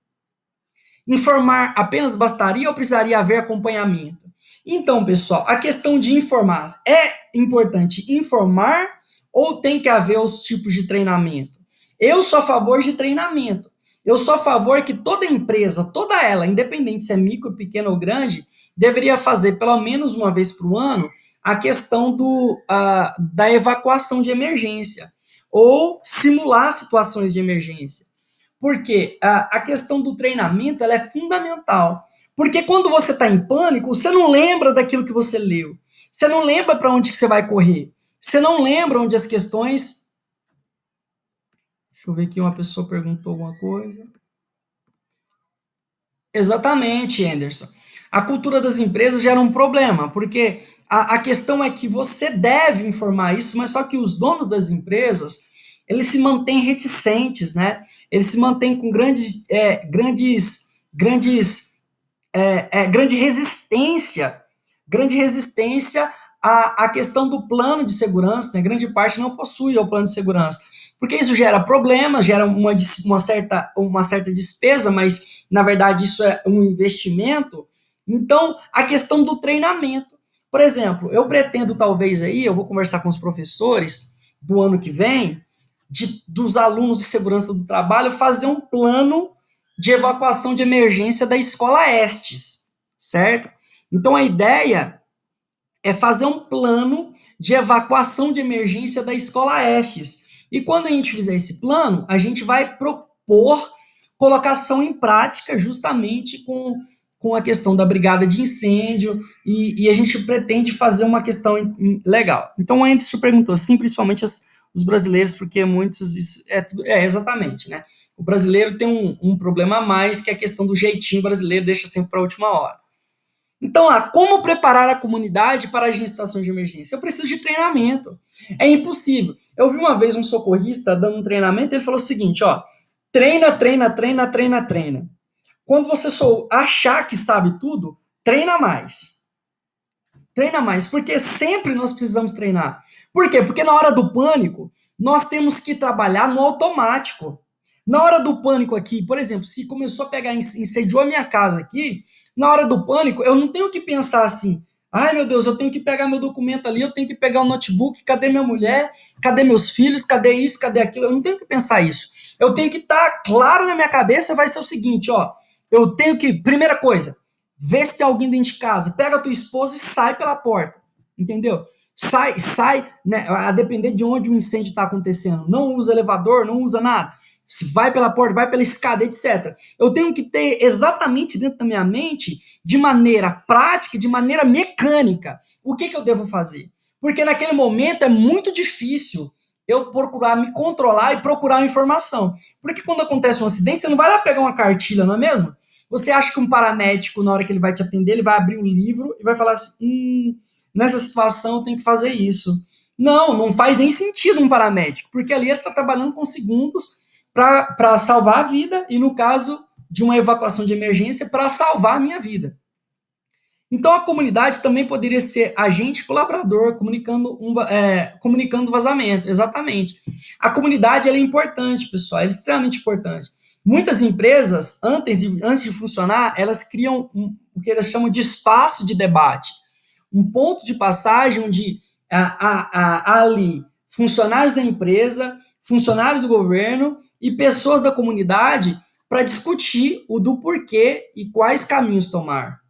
Informar apenas bastaria ou precisaria haver acompanhamento? Então, pessoal, a questão de informar, é importante informar ou tem que haver os tipos de treinamento? Eu sou a favor de treinamento. Eu sou a favor que toda empresa, toda ela, independente se é micro, pequena ou grande, deveria fazer pelo menos uma vez por ano a questão da evacuação de emergência ou simular situações de emergência. Porque a questão do treinamento ela é fundamental. Porque quando você está em pânico, você não lembra daquilo que você leu. Você não lembra para onde que você vai correr. Você não lembra onde as questões... Deixa eu ver aqui, uma pessoa perguntou alguma coisa. Exatamente, Anderson. A cultura das empresas gera um problema, porque a questão é que você deve informar isso, mas só que os donos das empresas, eles se mantêm reticentes, né? Eles se mantêm com grande resistência à questão do plano de segurança, né? Grande parte não possui o plano de segurança, porque isso gera problemas, gera uma certa despesa, mas na verdade isso é um investimento. Então, a questão do treinamento. Por exemplo, eu pretendo talvez aí, eu vou conversar com os professores do ano que vem, dos alunos de segurança do trabalho, fazer um plano de evacuação de emergência da Escola Estes, certo? Então, a ideia é fazer um plano de evacuação de emergência da Escola Estes. E quando a gente fizer esse plano, a gente vai propor colocação em prática justamente com a questão da brigada de incêndio e a gente pretende fazer uma questão legal. Então, o Anderson perguntou, sim, principalmente os brasileiros, porque muitos... exatamente, né? O brasileiro tem um problema a mais, que é a questão do jeitinho brasileiro, deixa sempre para a última hora. Então, como preparar a comunidade para agir em situações de emergência? Eu preciso de treinamento. É impossível. Eu vi uma vez um socorrista dando um treinamento, ele falou o seguinte, ó, treina. Quando você achar que sabe tudo, treina mais. Treina mais, porque sempre nós precisamos treinar. Por quê? Porque na hora do pânico, nós temos que trabalhar no automático. Na hora do pânico aqui, por exemplo, se começou a pegar, incendiou a minha casa aqui, na hora do pânico, eu não tenho que pensar assim, ai meu Deus, eu tenho que pegar meu documento ali, eu tenho que pegar o notebook, cadê minha mulher, cadê meus filhos, cadê isso, cadê aquilo, eu não tenho que pensar isso. Eu tenho que estar claro na minha cabeça, vai ser o seguinte, ó, eu tenho que, primeira coisa, vê se tem alguém dentro de casa, pega a tua esposa e sai pela porta, entendeu? Sai, né, a depender de onde o incêndio está acontecendo, não usa elevador, não usa nada, se vai pela porta, vai pela escada, etc. Eu tenho que ter exatamente dentro da minha mente, de maneira prática, de maneira mecânica, o que eu devo fazer. Porque naquele momento é muito difícil eu procurar me controlar e procurar uma informação. Porque quando acontece um acidente, você não vai lá pegar uma cartilha, não é mesmo? Você acha que um paramédico, na hora que ele vai te atender, ele vai abrir um livro e vai falar assim, nessa situação eu tenho que fazer isso. Não faz nem sentido um paramédico, porque ali ele está trabalhando com segundos para salvar a vida e, no caso de uma evacuação de emergência, para salvar a minha vida. Então, a comunidade também poderia ser agente colaborador, comunicando vazamento, exatamente. A comunidade ela é importante, pessoal, ela é extremamente importante. Muitas empresas, antes de funcionar, elas criam o que elas chamam de espaço de debate, um ponto de passagem onde há ali funcionários da empresa, funcionários do governo e pessoas da comunidade para discutir o do porquê e quais caminhos tomar.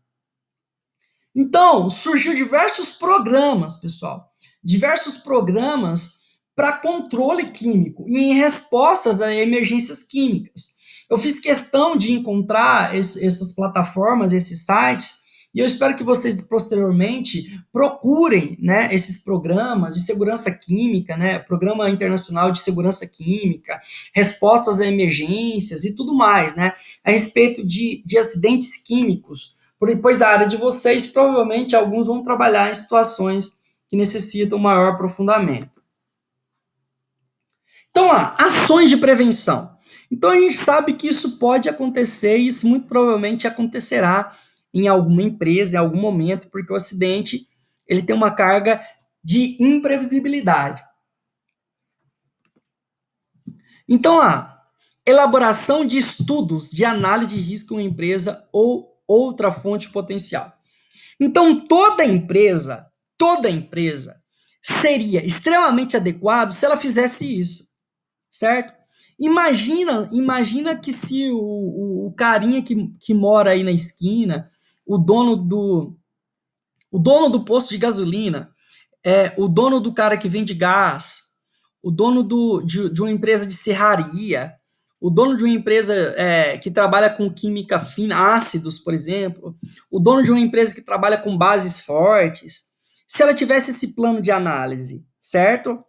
Então, surgiu diversos programas, pessoal, diversos programas para controle químico e em respostas a emergências químicas. Eu fiz questão de encontrar essas plataformas, esses sites, e eu espero que vocês, posteriormente, procurem, né, esses programas de segurança química, né, Programa Internacional de Segurança Química, respostas a emergências e tudo mais, né, a respeito de acidentes químicos, pois a área de vocês, provavelmente, alguns vão trabalhar em situações que necessitam maior aprofundamento. Então, ações de prevenção. Então, a gente sabe que isso pode acontecer e isso muito provavelmente acontecerá em alguma empresa, em algum momento, porque o acidente ele tem uma carga de imprevisibilidade. Então, elaboração de estudos de análise de risco em uma empresa ou outra fonte potencial. Então, toda empresa seria extremamente adequado se ela fizesse isso, certo? Imagina que se o carinha que mora aí na esquina, o dono do posto de gasolina, o dono do cara que vende gás, o dono de uma empresa de serraria, o dono de uma empresa que trabalha com química fina, ácidos, por exemplo, o dono de uma empresa que trabalha com bases fortes, se ela tivesse esse plano de análise, certo?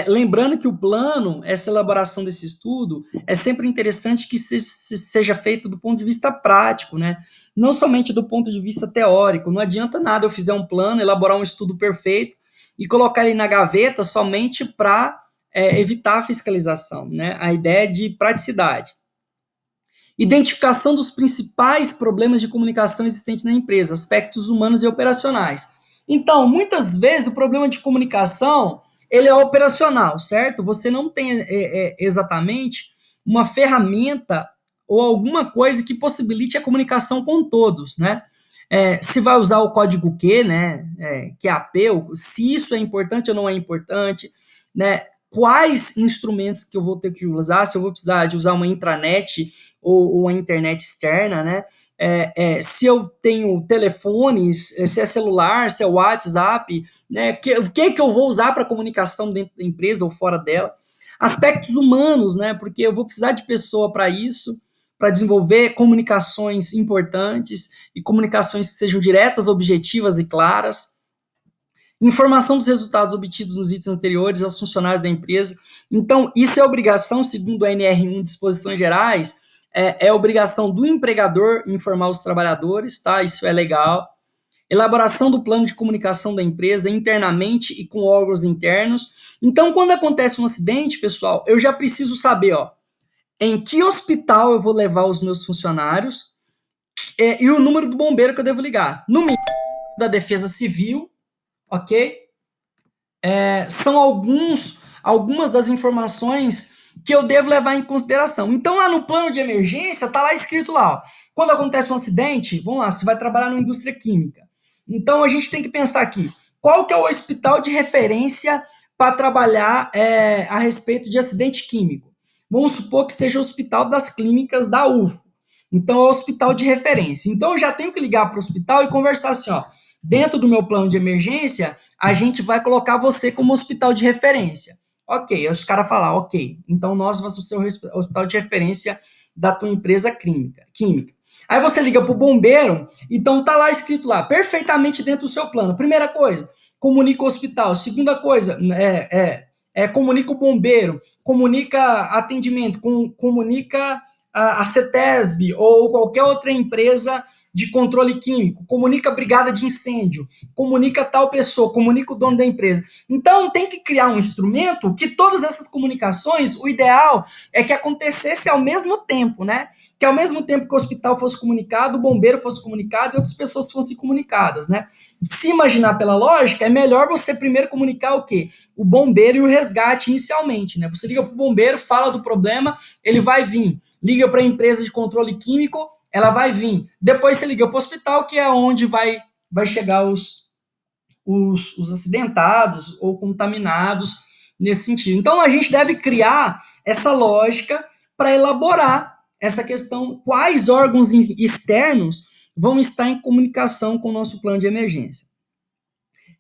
Lembrando que o plano, essa elaboração desse estudo, é sempre interessante que seja feito do ponto de vista prático, né? Não somente do ponto de vista teórico. Não adianta nada eu fizer um plano, elaborar um estudo perfeito e colocar ele na gaveta somente para evitar a fiscalização, né? A ideia de praticidade. Identificação dos principais problemas de comunicação existentes na empresa, aspectos humanos e operacionais. Então, muitas vezes, o problema de comunicação, ele é operacional, certo? Você não tem exatamente uma ferramenta ou alguma coisa que possibilite a comunicação com todos, né? Se vai usar o código Q, né? QAP, se isso é importante ou não é importante, né? Quais instrumentos que eu vou ter que usar, se eu vou precisar de usar uma intranet ou a internet externa, né? Se eu tenho telefones, se é celular, se é WhatsApp, né? O que eu vou usar para comunicação dentro da empresa ou fora dela. Aspectos humanos, né? Porque eu vou precisar de pessoa para isso, para desenvolver comunicações importantes e comunicações que sejam diretas, objetivas e claras. Informação dos resultados obtidos nos itens anteriores aos funcionários da empresa. Então, isso é obrigação, segundo a NR1, Disposições Gerais, é obrigação do empregador informar os trabalhadores, tá? Isso é legal. Elaboração do plano de comunicação da empresa internamente e com órgãos internos. Então, quando acontece um acidente, pessoal, eu já preciso saber, em que hospital eu vou levar os meus funcionários e o número do bombeiro que eu devo ligar. No mínimo, da Defesa Civil, ok? São algumas das informações que eu devo levar em consideração. Então, lá no plano de emergência, está lá escrito lá, quando acontece um acidente, vamos lá, você vai trabalhar na indústria química. Então, a gente tem que pensar aqui, qual que é o hospital de referência para trabalhar a respeito de acidente químico? Vamos supor que seja o Hospital das Clínicas da UFO. Então, é o hospital de referência. Então, eu já tenho que ligar para o hospital e conversar assim, dentro do meu plano de emergência, a gente vai colocar você como hospital de referência. Ok, aí os caras falam, ok, então nós vamos ser o hospital de referência da tua empresa química. Aí você liga para o bombeiro, então tá lá escrito lá, perfeitamente dentro do seu plano. Primeira coisa, comunica o hospital. Segunda coisa, comunica o bombeiro, comunica atendimento, comunica a CETESB ou qualquer outra empresa de controle químico, comunica a brigada de incêndio, comunica tal pessoa, comunica o dono da empresa. Então, tem que criar um instrumento que todas essas comunicações, o ideal é que acontecesse ao mesmo tempo, né? Que ao mesmo tempo que o hospital fosse comunicado, o bombeiro fosse comunicado e outras pessoas fossem comunicadas, né? Se imaginar pela lógica, é melhor você primeiro comunicar o quê? O bombeiro e o resgate inicialmente, né? Você liga para o bombeiro, fala do problema, ele vai vir. Liga para a empresa de controle químico, ela vai vir. Depois você liga para o hospital, que é onde vai chegar os acidentados ou contaminados nesse sentido. Então, a gente deve criar essa lógica para elaborar essa questão, quais órgãos externos vão estar em comunicação com o nosso plano de emergência.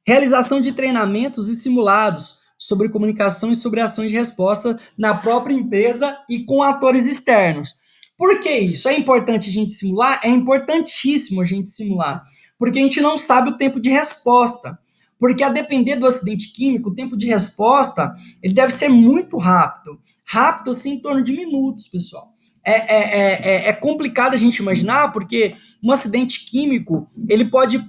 Realização de treinamentos e simulados sobre comunicação e sobre ações de resposta na própria empresa e com atores externos. Por que isso? É importante a gente simular? É importantíssimo a gente simular, porque a gente não sabe o tempo de resposta. Porque a depender do acidente químico, o tempo de resposta ele deve ser muito rápido. Rápido, assim, em torno de minutos, pessoal. É complicado a gente imaginar, porque um acidente químico ele pode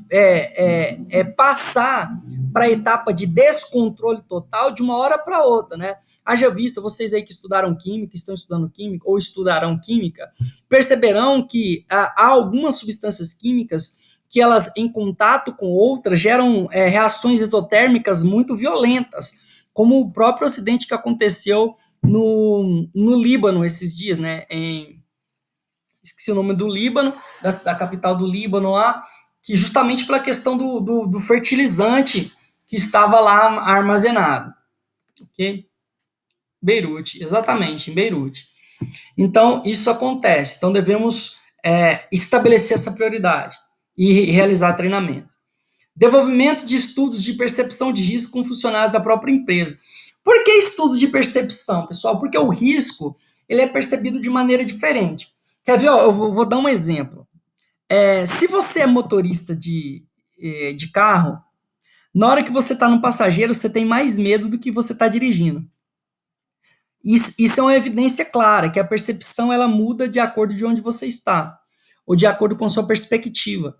passar para a etapa de descontrole total de uma hora para outra, né? Haja vista, vocês aí que estudaram química, estão estudando química ou estudarão química, perceberão que há algumas substâncias químicas que elas, em contato com outras, geram reações exotérmicas muito violentas, como o próprio acidente que aconteceu no Líbano esses dias, né? Esqueci o nome do Líbano, da capital do Líbano lá, que justamente pela questão do fertilizante que estava lá armazenado. Ok? Beirute, exatamente, em Beirute. Então, isso acontece. Então, devemos estabelecer essa prioridade e realizar treinamentos. Desenvolvimento de estudos de percepção de risco com funcionários da própria empresa. Por que estudos de percepção, pessoal? Porque o risco ele é percebido de maneira diferente. Quer ver? Ó, eu vou dar um exemplo. Se você é motorista de carro, na hora que você está no passageiro, você tem mais medo do que você está dirigindo. Isso é uma evidência clara, que a percepção ela muda de acordo de onde você está, ou de acordo com a sua perspectiva.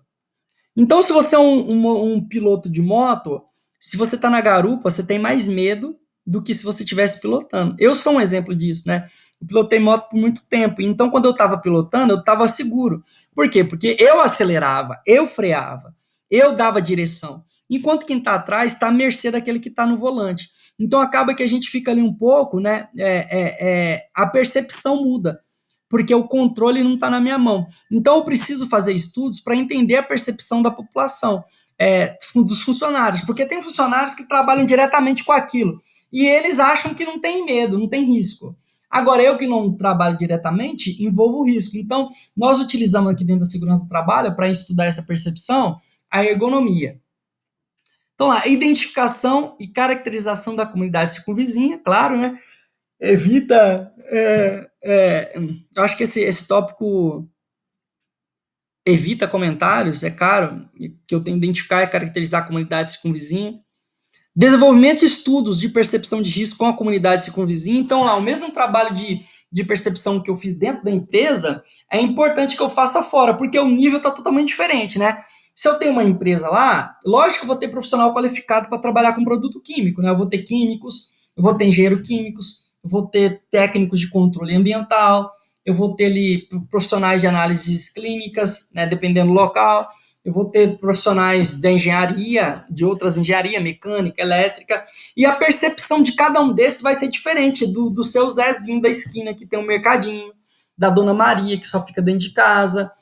Então, se você é um piloto de moto, se você está na garupa, você tem mais medo do que se você estivesse pilotando. Eu sou um exemplo disso, né? Eu pilotei moto por muito tempo, então quando eu estava pilotando, eu estava seguro. Por quê? Porque eu acelerava, eu freava, eu dava direção, enquanto quem está atrás está à mercê daquele que está no volante. Então acaba que a gente fica ali um pouco, né? A percepção muda, porque o controle não está na minha mão. Então eu preciso fazer estudos para entender a percepção da população, dos funcionários, porque tem funcionários que trabalham diretamente com aquilo, e eles acham que não tem medo, não tem risco. Agora, eu que não trabalho diretamente, envolvo o risco. Então, nós utilizamos aqui dentro da segurança do trabalho, para estudar essa percepção, a ergonomia. Então, lá, identificação e caracterização da comunidade circunvizinha, claro, né? Evita... eu acho que esse tópico evita comentários, é caro, que eu tenho que identificar e caracterizar a comunidade circunvizinha. Desenvolvimento de estudos de percepção de risco com a comunidade circunvizinha. Então, lá, o mesmo trabalho de percepção que eu fiz dentro da empresa, é importante que eu faça fora, porque o nível está totalmente diferente, né? Se eu tenho uma empresa lá, lógico que eu vou ter profissional qualificado para trabalhar com produto químico, né? Eu vou ter químicos, eu vou ter engenheiro químicos, eu vou ter técnicos de controle ambiental, eu vou ter ali profissionais de análises clínicas, né? Dependendo do local. Eu vou ter profissionais da engenharia, de outras engenharia, mecânica, elétrica, e a percepção de cada um desses vai ser diferente do seu Zezinho da esquina, que tem um mercadinho, da Dona Maria, que só fica dentro de casa,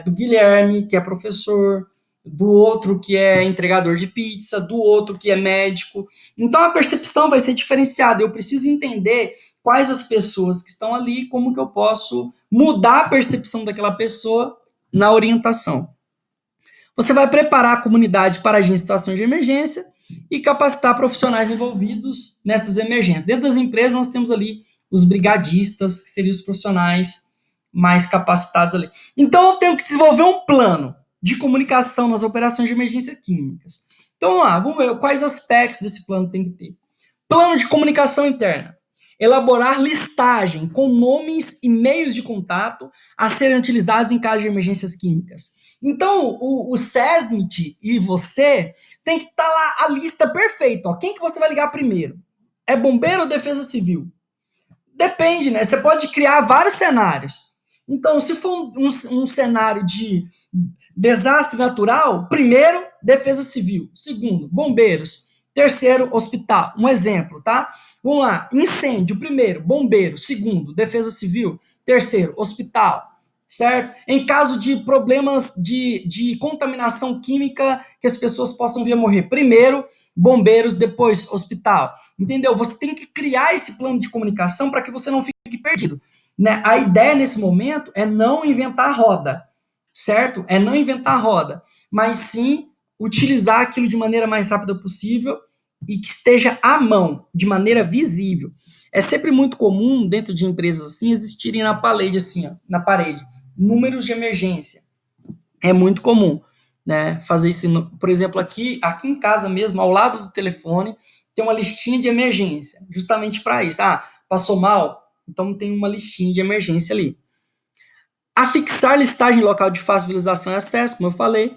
do Guilherme, que é professor, do outro que é entregador de pizza, do outro que é médico. Então, a percepção vai ser diferenciada. Eu preciso entender quais as pessoas que estão ali, como que eu posso mudar a percepção daquela pessoa na orientação. Você vai preparar a comunidade para agir em situações de emergência e capacitar profissionais envolvidos nessas emergências. Dentro das empresas, nós temos ali os brigadistas, que seriam os profissionais mais capacitados ali. Então, eu tenho que desenvolver um plano de comunicação nas operações de emergência químicas. Então, vamos ver quais aspectos desse plano tem que ter. Plano de comunicação interna. Elaborar listagem com nomes e meios de contato a serem utilizados em caso de emergências químicas. Então, o SESMIT e você tem que estar lá a lista perfeita. Ó. Quem que você vai ligar primeiro? É bombeiro ou defesa civil? Depende, né? Você pode criar vários cenários. Então, se for um cenário de desastre natural, primeiro, defesa civil. Segundo, bombeiros. Terceiro, hospital. Um exemplo, tá? Vamos lá. Incêndio, primeiro, bombeiro. Segundo, defesa civil. Terceiro, hospital. Certo? Em caso de problemas de contaminação química, que as pessoas possam vir a morrer. Primeiro, bombeiros, depois hospital. Entendeu? Você tem que criar esse plano de comunicação para que você não fique perdido. Né? A ideia nesse momento é não inventar a roda. Certo? É não inventar a roda, mas sim utilizar aquilo de maneira mais rápida possível e que esteja à mão, de maneira visível. É sempre muito comum, dentro de empresas assim, existirem na parede, assim, ó, na parede, números de emergência. É muito comum, né? Fazer isso, por exemplo, aqui em casa mesmo, ao lado do telefone, tem uma listinha de emergência, justamente para isso. Passou mal? Então tem uma listinha de emergência ali. Afixar listagem local de fácil visualização e acesso, como eu falei.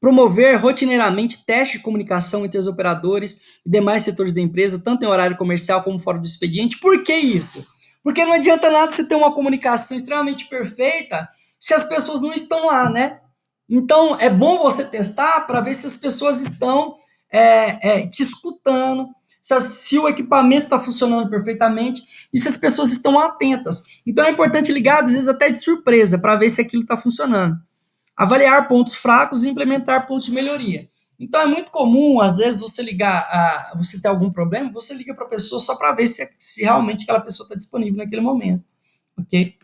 Promover rotineiramente testes de comunicação entre os operadores e demais setores da empresa, tanto em horário comercial como fora do expediente. Por que isso? Porque não adianta nada você ter uma comunicação extremamente perfeita se as pessoas não estão lá, né? Então, é bom você testar para ver se as pessoas estão te escutando, se o equipamento está funcionando perfeitamente e se as pessoas estão atentas. Então é importante ligar, às vezes até de surpresa, para ver se aquilo está funcionando. Avaliar pontos fracos e implementar pontos de melhoria. Então é muito comum, às vezes, você ligar, você ter algum problema, você liga para a pessoa só para ver se realmente aquela pessoa está disponível naquele momento. Ok?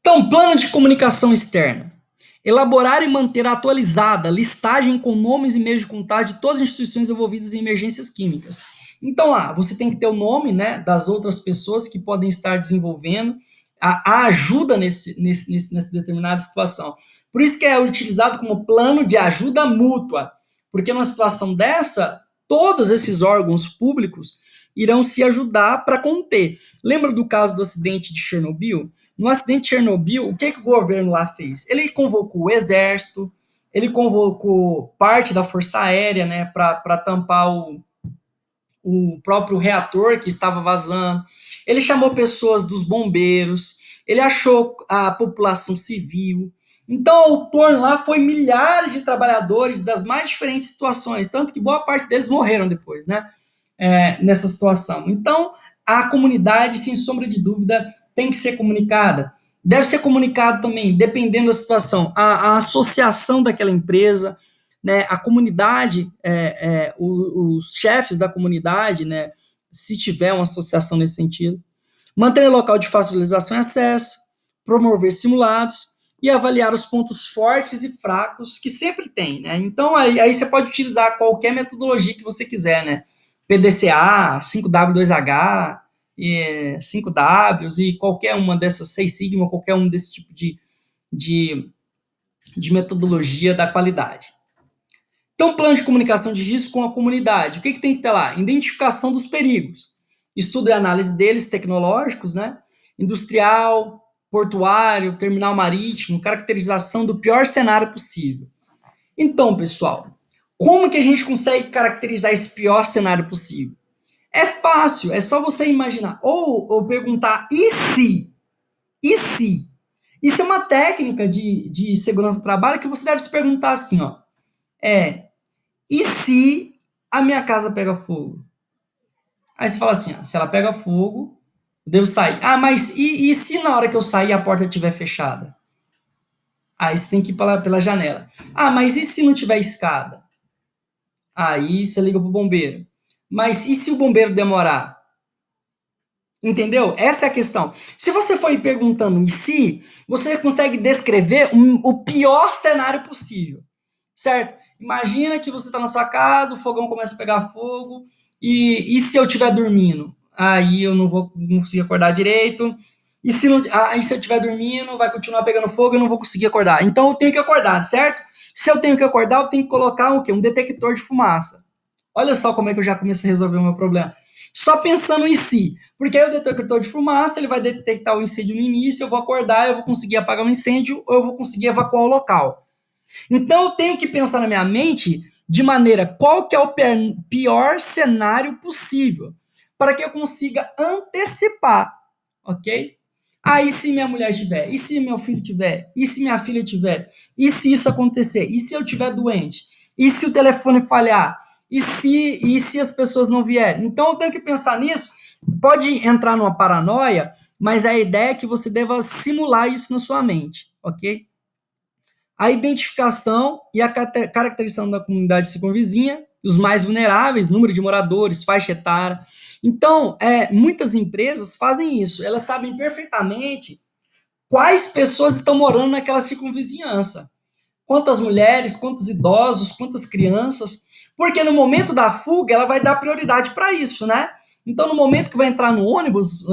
Então, plano de comunicação externa. Elaborar e manter atualizada a listagem com nomes e meios de contato de todas as instituições envolvidas em emergências químicas. Então, lá, você tem que ter o nome, né, das outras pessoas que podem estar desenvolvendo a ajuda nessa determinada situação. Por isso que é utilizado como plano de ajuda mútua, porque numa situação dessa, todos esses órgãos públicos irão se ajudar para conter. Lembra do caso do acidente de Chernobyl? No acidente de Chernobyl, o que o governo lá fez? Ele convocou o exército, ele convocou parte da força aérea, né, para tampar o próprio reator que estava vazando, ele chamou pessoas dos bombeiros, ele achou a população civil. Então, ao torno lá foi milhares de trabalhadores das mais diferentes situações, tanto que boa parte deles morreram depois, né, nessa situação. Então, a comunidade, sem sombra de dúvida, tem que ser comunicada. Deve ser comunicado também, dependendo da situação, a associação daquela empresa, né, a comunidade, os chefes da comunidade, né, se tiver uma associação nesse sentido, manter o local de fácil visualização e acesso, promover simulados e avaliar os pontos fortes e fracos que sempre tem, né? Então, aí você pode utilizar qualquer metodologia que você quiser, né? PDCA, 5W2H, 5Ws e qualquer uma dessas 6 Sigma, qualquer um desse tipo de metodologia da qualidade. Então, plano de comunicação de risco com a comunidade. O que tem que ter lá? Identificação dos perigos. Estudo e análise deles, tecnológicos, né? Industrial, portuário, terminal marítimo, caracterização do pior cenário possível. Então, pessoal, como que a gente consegue caracterizar esse pior cenário possível? É fácil, é só você imaginar. Ou perguntar, e se? E se? Isso é uma técnica de segurança do trabalho que você deve se perguntar assim, ó. E se a minha casa pega fogo? Aí você fala assim, ó, se ela pega fogo, eu devo sair. Ah, mas e se na hora que eu sair a porta estiver fechada? Aí você tem que ir pela janela. Ah, mas e se não tiver escada? Aí você liga pro bombeiro. Mas e se o bombeiro demorar? Entendeu? Essa é a questão. Se você for perguntando em si, você consegue descrever o pior cenário possível, certo? Imagina que você está na sua casa, o fogão começa a pegar fogo, e se eu estiver dormindo? Aí eu não conseguir acordar direito. E se eu estiver dormindo, vai continuar pegando fogo, eu não vou conseguir acordar. Então eu tenho que acordar, certo? Se eu tenho que acordar, eu tenho que colocar o quê? Um detector de fumaça. Olha só como é que eu já comecei a resolver o meu problema. Só pensando em si. Porque aí o detector de fumaça, ele vai detectar o incêndio no início, eu vou acordar, eu vou conseguir apagar o incêndio, ou eu vou conseguir evacuar o local. Então eu tenho que pensar na minha mente de maneira qual que é o pior cenário possível, para que eu consiga antecipar, ok? Aí se minha mulher tiver, e se meu filho tiver, e se minha filha tiver, e se isso acontecer, e se eu tiver doente, e se o telefone falhar, e se as pessoas não vierem. Então eu tenho que pensar nisso. Pode entrar numa paranoia, mas a ideia é que você deva simular isso na sua mente, ok? A identificação e a caracterização da comunidade circunvizinha, os mais vulneráveis, número de moradores, faixa etária. Então, muitas empresas fazem isso, elas sabem perfeitamente quais pessoas estão morando naquela circunvizinhança. Quantas mulheres, quantos idosos, quantas crianças, porque no momento da fuga, ela vai dar prioridade para isso, né? Então, no momento que vai entrar no ônibus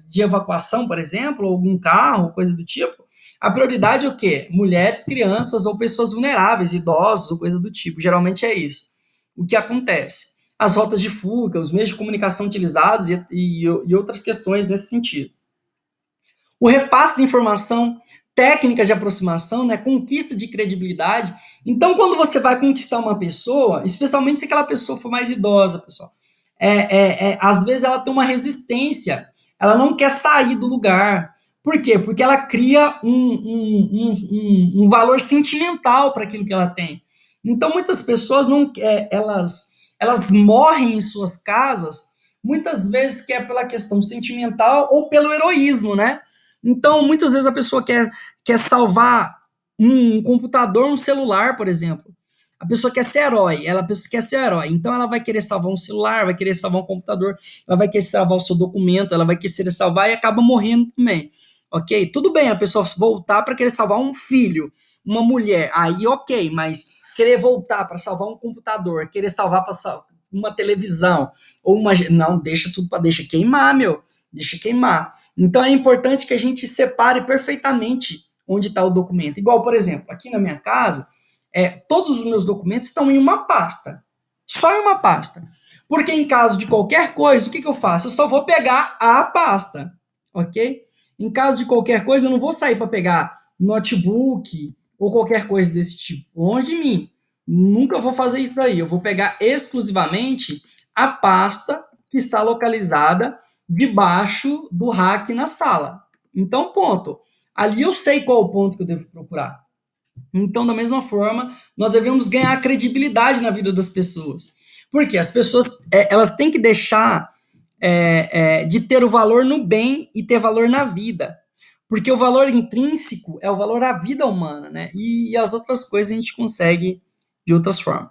de evacuação, por exemplo, ou algum carro, coisa do tipo, a prioridade é o quê? Mulheres, crianças ou pessoas vulneráveis, idosos ou coisa do tipo. Geralmente é isso. O que acontece? As rotas de fuga, os meios de comunicação utilizados e outras questões nesse sentido. O repasse de informação, técnicas de aproximação, né, conquista de credibilidade. Então, quando você vai conquistar uma pessoa, especialmente se aquela pessoa for mais idosa, pessoal, às vezes ela tem uma resistência, ela não quer sair do lugar. Por quê? Porque ela cria um valor sentimental para aquilo que ela tem. Então, muitas pessoas elas elas morrem em suas casas, muitas vezes que é pela questão sentimental ou pelo heroísmo, né? Então, muitas vezes a pessoa quer salvar um computador, um celular, por exemplo. A pessoa quer ser herói, a pessoa quer ser herói. Então, ela vai querer salvar um celular, vai querer salvar um computador, ela vai querer salvar o seu documento, ela vai querer salvar e acaba morrendo também. Ok? Tudo bem a pessoa voltar para querer salvar um filho, uma mulher, aí ok, mas querer voltar para salvar um computador, querer salvar para uma televisão, ou uma. Não, deixa tudo para. Deixa queimar, meu. Deixa queimar. Então é importante que a gente separe perfeitamente onde está o documento. Igual, por exemplo, aqui na minha casa, todos os meus documentos estão em uma pasta. Só em uma pasta. Porque em caso de qualquer coisa, o que eu faço? Eu só vou pegar a pasta. Ok? Em caso de qualquer coisa, eu não vou sair para pegar notebook ou qualquer coisa desse tipo. Longe de mim. Nunca vou fazer isso daí. Eu vou pegar exclusivamente a pasta que está localizada debaixo do rack na sala. Então, ponto. Ali eu sei qual o ponto que eu devo procurar. Então, da mesma forma, nós devemos ganhar credibilidade na vida das pessoas. Porque as pessoas elas têm que deixar de ter o valor no bem e ter valor na vida. Porque o valor intrínseco é o valor à vida humana, né? E as outras coisas a gente consegue de outras formas.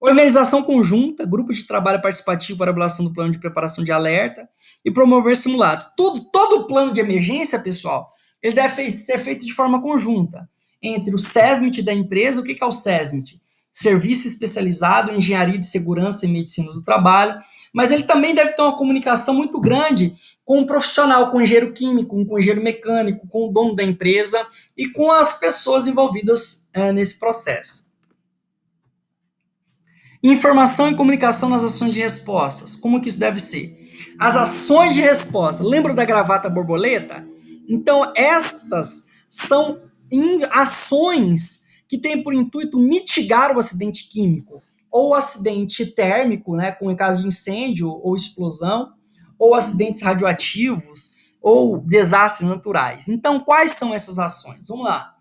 Organização conjunta, grupo de trabalho participativo para a elaboração do plano de preparação de alerta e promover simulados. Todo plano de emergência, pessoal, ele deve ser feito de forma conjunta entre o SESMIT da empresa. O que é o SESMIT? Serviço Especializado em Engenharia de Segurança e Medicina do Trabalho, mas ele também deve ter uma comunicação muito grande com o profissional, com o engenheiro químico, com o engenheiro mecânico, com o dono da empresa e com as pessoas envolvidas nesse processo. Informação e comunicação nas ações de respostas. Como que isso deve ser? As ações de resposta. Lembra da gravata borboleta? Então, estas são ações que têm por intuito mitigar o acidente químico ou o acidente térmico, né, com em caso de incêndio ou explosão, ou acidentes radioativos ou desastres naturais. Então, quais são essas ações? Vamos lá.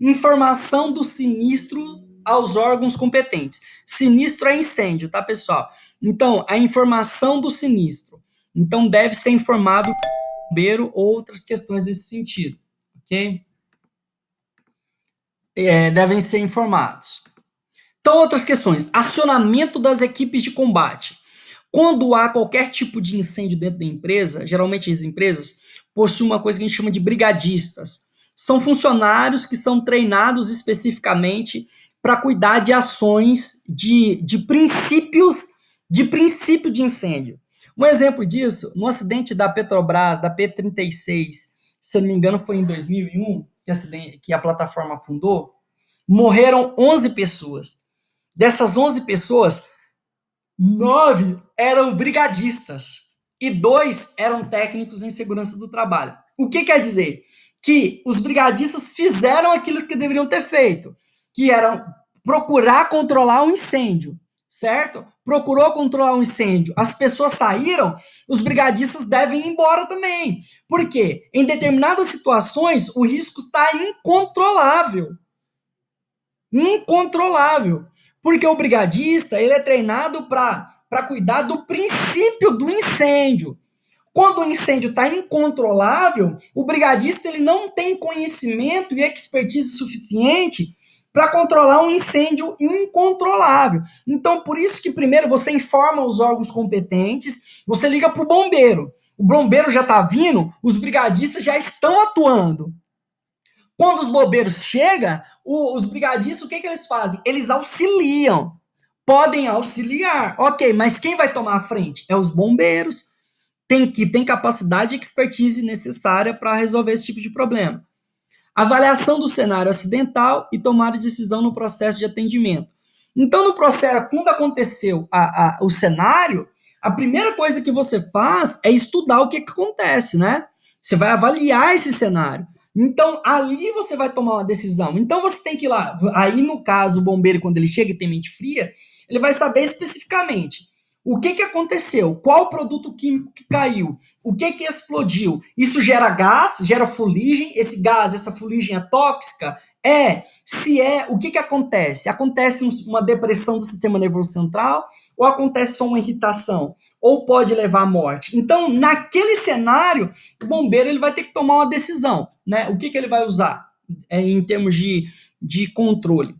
Informação do sinistro aos órgãos competentes. Sinistro é incêndio, tá, pessoal? Então, a informação do sinistro. Então, deve ser informado o bombeiro ou outras questões nesse sentido, ok? Devem ser informados. Então, outras questões. Acionamento das equipes de combate. Quando há qualquer tipo de incêndio dentro da empresa, geralmente as empresas possuem uma coisa que a gente chama de brigadistas. São funcionários que são treinados especificamente para cuidar de ações de princípio de incêndio. Um exemplo disso, no acidente da Petrobras, da P36, se eu não me engano foi em 2001, que a plataforma afundou, morreram 11 pessoas. Dessas 11 pessoas, 9 eram brigadistas e 2 eram técnicos em segurança do trabalho. O que quer dizer? Que os brigadistas fizeram aquilo que deveriam ter feito, que era procurar controlar o incêndio, certo? Procurou controlar o incêndio, as pessoas saíram, os brigadistas devem ir embora também. Por quê? Em determinadas situações, o risco está incontrolável. Incontrolável. Porque o brigadista, ele é treinado para cuidar do princípio do incêndio. Quando o incêndio está incontrolável, o brigadista ele não tem conhecimento e expertise suficiente para controlar um incêndio incontrolável. Então, por isso que primeiro você informa os órgãos competentes, você liga para o bombeiro. O bombeiro já está vindo, os brigadistas já estão atuando. Quando os bombeiros chegam, os brigadistas, o que eles fazem? Eles auxiliam. Podem auxiliar, ok, mas quem vai tomar a frente? É os bombeiros. Tem capacidade e expertise necessária para resolver esse tipo de problema. Avaliação do cenário acidental e tomar decisão no processo de atendimento. Então, no processo, quando aconteceu o cenário, a primeira coisa que você faz é estudar o que acontece, né? Você vai avaliar esse cenário. Então, ali você vai tomar uma decisão. Então, você tem que ir lá. Aí, no caso, o bombeiro, quando ele chega e tem mente fria, ele vai saber especificamente o que aconteceu, qual o produto químico que caiu, o que explodiu. Isso gera gás, gera fuligem, esse gás, essa fuligem é tóxica, O que acontece? Acontece uma depressão do sistema nervoso central ou acontece só uma irritação? Ou pode levar à morte? Então, naquele cenário, o bombeiro ele vai ter que tomar uma decisão, né? O que ele vai usar em termos de controle?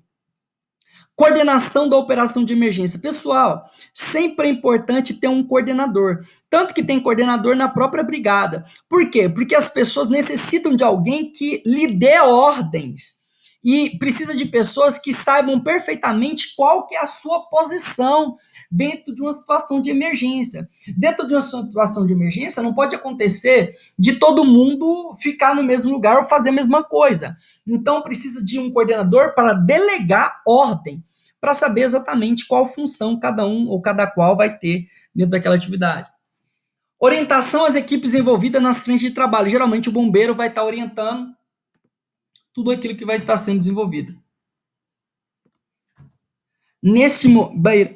Coordenação da operação de emergência. Pessoal, sempre é importante ter um coordenador. Tanto que tem coordenador na própria brigada. Por quê? Porque as pessoas necessitam de alguém que lhe dê ordens. E precisa de pessoas que saibam perfeitamente qual que é a sua posição dentro de uma situação de emergência. Dentro de uma situação de emergência, não pode acontecer de todo mundo ficar no mesmo lugar ou fazer a mesma coisa. Então, precisa de um coordenador para delegar ordem, para saber exatamente qual função cada um ou cada qual vai ter dentro daquela atividade. Orientação às equipes envolvidas nas frentes de trabalho. Geralmente, o bombeiro vai estar orientando tudo aquilo que vai estar sendo desenvolvido.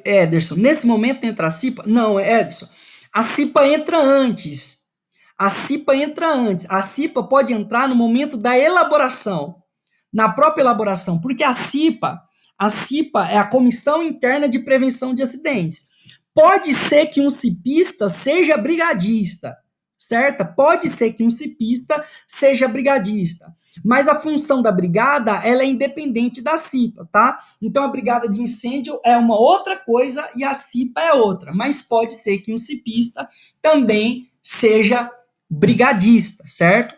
Ederson, nesse momento entra a CIPA? Não, Ederson. A CIPA entra antes. A CIPA pode entrar no momento da elaboração, na própria elaboração, porque a CIPA é a Comissão Interna de Prevenção de Acidentes. Pode ser que um cipista seja brigadista, certo? Pode ser que um cipista seja brigadista, mas a função da brigada, ela é independente da CIPA, tá? Então, a brigada de incêndio é uma outra coisa e a CIPA é outra, mas pode ser que um cipista também seja brigadista, certo?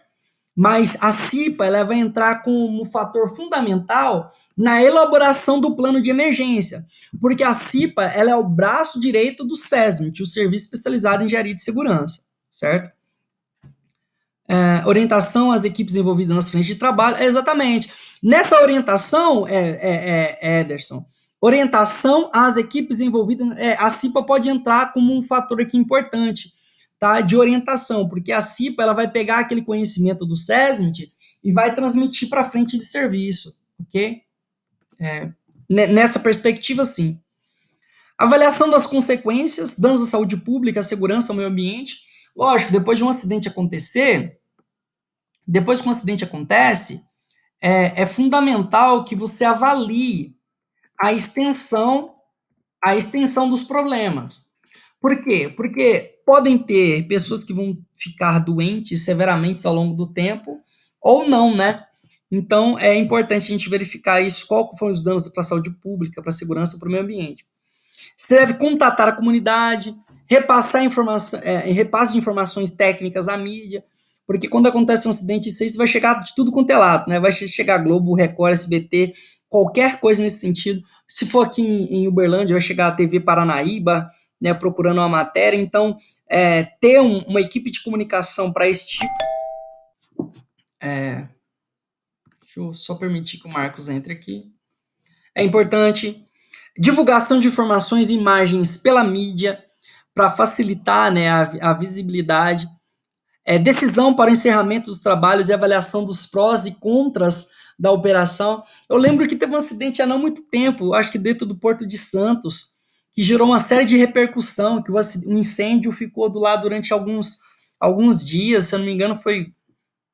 Mas a CIPA, ela vai entrar como um fator fundamental na elaboração do plano de emergência, porque a CIPA, ela é o braço direito do SESMIT, o Serviço Especializado em Engenharia de Segurança, certo? Orientação às equipes envolvidas nas frentes de trabalho, exatamente. Nessa orientação, Ederson, orientação às equipes envolvidas, a CIPA pode entrar como um fator aqui importante, tá, de orientação, porque a CIPA ela vai pegar aquele conhecimento do SESMIT e vai transmitir para a frente de serviço, ok? Nessa perspectiva, sim. Avaliação das consequências, danos à saúde pública, à segurança, ao meio ambiente. Lógico, depois que um acidente acontece, é fundamental que você avalie a extensão dos problemas. Por quê? Porque podem ter pessoas que vão ficar doentes severamente ao longo do tempo, ou não, né? Então, é importante a gente verificar isso, qual foram os danos para a saúde pública, para a segurança, para o meio ambiente. Você deve contatar a comunidade, repasse de informações técnicas à mídia, porque quando acontece um acidente, isso vai chegar de tudo quanto é lado, né? Vai chegar Globo, Record, SBT, qualquer coisa nesse sentido. Se for aqui em Uberlândia, vai chegar a TV Paranaíba, né, procurando uma matéria. Então, ter uma equipe de comunicação para esse tipo... Deixa eu só permitir que o Marcos entre aqui. É importante. Divulgação de informações e imagens pela mídia, para facilitar, né, a visibilidade. Decisão para o encerramento dos trabalhos e avaliação dos prós e contras da operação. Eu lembro que teve um acidente há não muito tempo, acho que dentro do Porto de Santos, que gerou uma série de repercussão, que o incêndio ficou do lado durante alguns dias, se eu não me engano, foi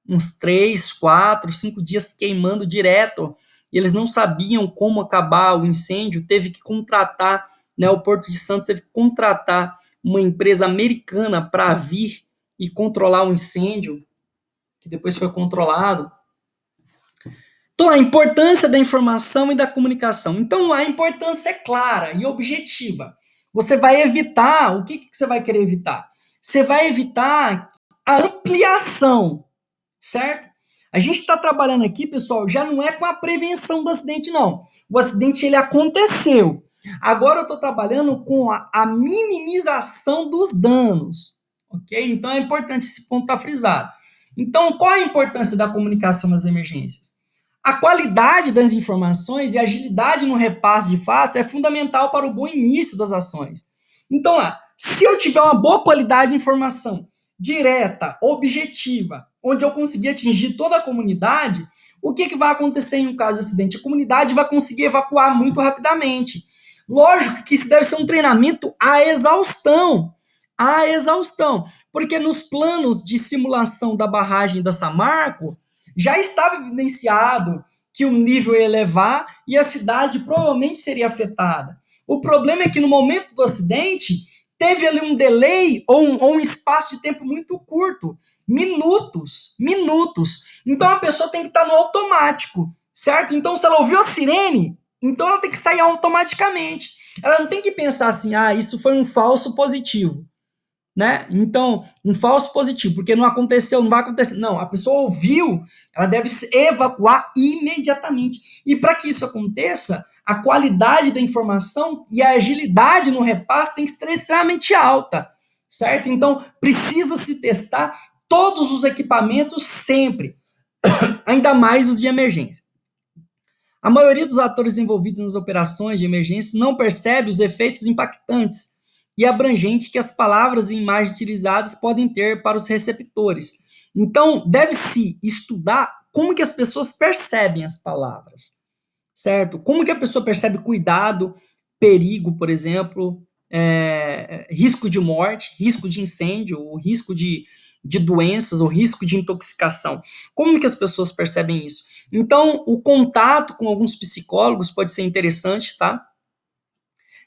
uns 3, 4, 5 dias queimando direto, e eles não sabiam como acabar o incêndio, teve que contratar, né, o Porto de Santos teve que contratar uma empresa americana para vir e controlar o incêndio, que depois foi controlado. Então, a importância da informação e da comunicação. Então, a importância é clara e objetiva. Você vai evitar, o que você vai querer evitar? Você vai evitar a ampliação, certo? A gente está trabalhando aqui, pessoal, já não é com a prevenção do acidente, não. O acidente, ele aconteceu. Agora eu estou trabalhando com a minimização dos danos, ok? Então, é importante esse ponto estar frisado. Então, qual a importância da comunicação nas emergências? A qualidade das informações e a agilidade no repasse de fatos é fundamental para o bom início das ações. Então, se eu tiver uma boa qualidade de informação, direta, objetiva, onde eu conseguir atingir toda a comunidade, o que vai acontecer em um caso de acidente? A comunidade vai conseguir evacuar muito rapidamente. Lógico que isso deve ser um treinamento à exaustão, porque nos planos de simulação da barragem da Samarco, já estava evidenciado que o nível ia elevar e a cidade provavelmente seria afetada. O problema é que no momento do acidente, teve ali um delay ou um espaço de tempo muito curto, minutos. Então a pessoa tem que estar no automático, certo? Então se ela ouviu a sirene, então ela tem que sair automaticamente. Ela não tem que pensar assim, isso foi um falso positivo, né? Então, um falso positivo, porque não aconteceu, não vai acontecer. Não, a pessoa ouviu, ela deve se evacuar imediatamente. E para que isso aconteça, a qualidade da informação e a agilidade no repasse tem que ser extremamente alta, certo? Então, precisa se testar todos os equipamentos sempre, ainda mais os de emergência. A maioria dos atores envolvidos nas operações de emergência não percebe os efeitos impactantes e abrangentes que as palavras e imagens utilizadas podem ter para os receptores. Então, deve-se estudar como que as pessoas percebem as palavras, certo? Como que a pessoa percebe cuidado, perigo, por exemplo, risco de morte, risco de incêndio, ou risco de doenças, ou risco de intoxicação. Como que as pessoas percebem isso? Então, o contato com alguns psicólogos pode ser interessante, tá?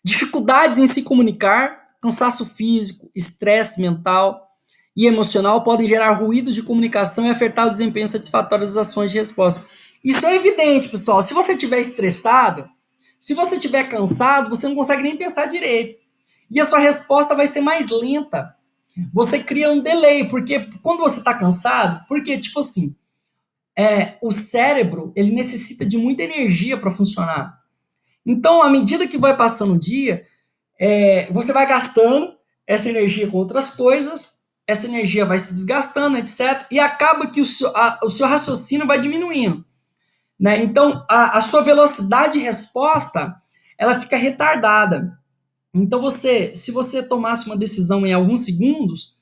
Dificuldades em se comunicar, cansaço físico, estresse mental e emocional podem gerar ruídos de comunicação e afetar o desempenho satisfatório das ações de resposta. Isso é evidente, pessoal. Se você estiver estressado, se você estiver cansado, você não consegue nem pensar direito. E a sua resposta vai ser mais lenta. Você cria um delay, porque quando você está cansado, porque, tipo assim, o cérebro, ele necessita de muita energia para funcionar. Então, à medida que vai passando o dia, você vai gastando essa energia com outras coisas, essa energia vai se desgastando, etc. E acaba que o seu raciocínio vai diminuindo, né? Então, a sua velocidade de resposta, ela fica retardada. Então, se você tomasse uma decisão em alguns segundos,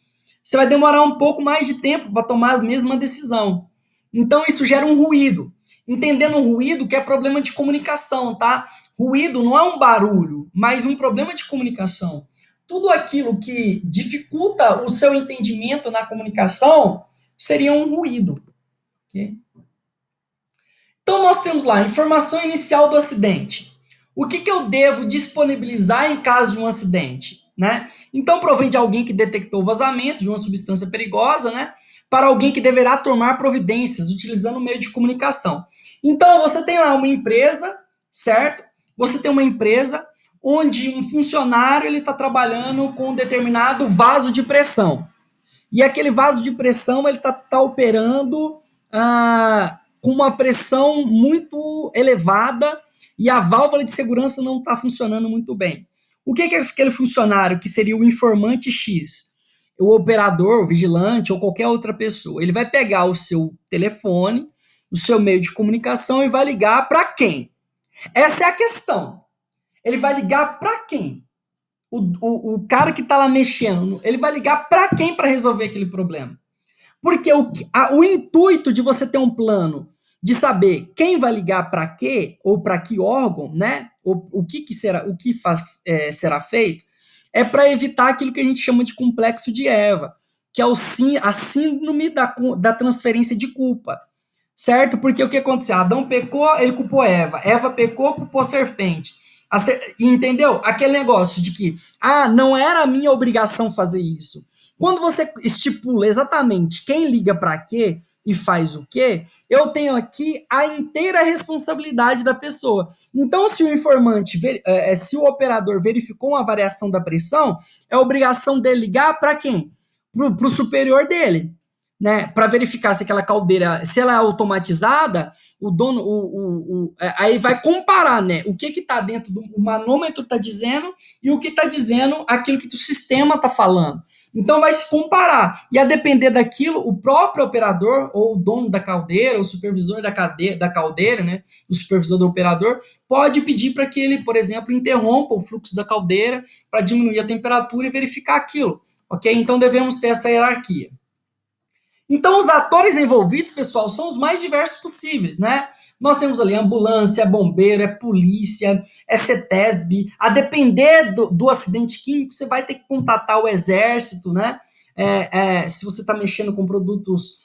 você vai demorar um pouco mais de tempo para tomar a mesma decisão. Então, isso gera um ruído. Entendendo o ruído, que é problema de comunicação, tá? Ruído não é um barulho, mas um problema de comunicação. Tudo aquilo que dificulta o seu entendimento na comunicação seria um ruído. Okay? Então, nós temos lá, informação inicial do acidente. O que eu devo disponibilizar em caso de um acidente? Né? Então, provém de alguém que detectou vazamento de uma substância perigosa, né? Para alguém que deverá tomar providências utilizando o meio de comunicação. Então, você tem lá uma empresa, certo? Você tem uma empresa onde um funcionário ele está trabalhando com um determinado vaso de pressão. E aquele vaso de pressão ele está operando com uma pressão muito elevada e a válvula de segurança não está funcionando muito bem. O que é aquele funcionário que seria o informante X? O operador, o vigilante ou qualquer outra pessoa, ele vai pegar o seu telefone, o seu meio de comunicação e vai ligar para quem? Essa é a questão. Ele vai ligar para quem? O cara que está lá mexendo, ele vai ligar para quem para resolver aquele problema? Porque o intuito de você ter um plano de saber quem vai ligar para quê ou para que órgão, né? O que será feito, é para evitar aquilo que a gente chama de complexo de Eva, que é a síndrome da transferência de culpa, certo? Porque o que aconteceu? Adão pecou, ele culpou Eva. Eva pecou, culpou a serpente. Entendeu? Aquele negócio de que, não era a minha obrigação fazer isso. Quando você estipula exatamente quem liga para quê e faz o quê, eu tenho aqui a inteira responsabilidade da pessoa. Então, se o informante, se o operador verificou uma variação da pressão, é obrigação dele ligar para quem? Para o superior dele, né? Para verificar se aquela caldeira, se ela é automatizada, o dono, aí vai comparar, né? O que está dentro do manômetro está dizendo e o que está dizendo aquilo que o sistema está falando. Então vai se comparar. E a depender daquilo, o próprio operador, ou o dono da caldeira, o supervisor da caldeira, né? O supervisor do operador, pode pedir para que ele, por exemplo, interrompa o fluxo da caldeira para diminuir a temperatura e verificar aquilo. Ok? Então devemos ter essa hierarquia. Então, os atores envolvidos, pessoal, são os mais diversos possíveis, né? Nós temos ali ambulância, bombeiro, polícia, CETESB. A depender do acidente químico, você vai ter que contatar o exército, né? Se você está mexendo com produtos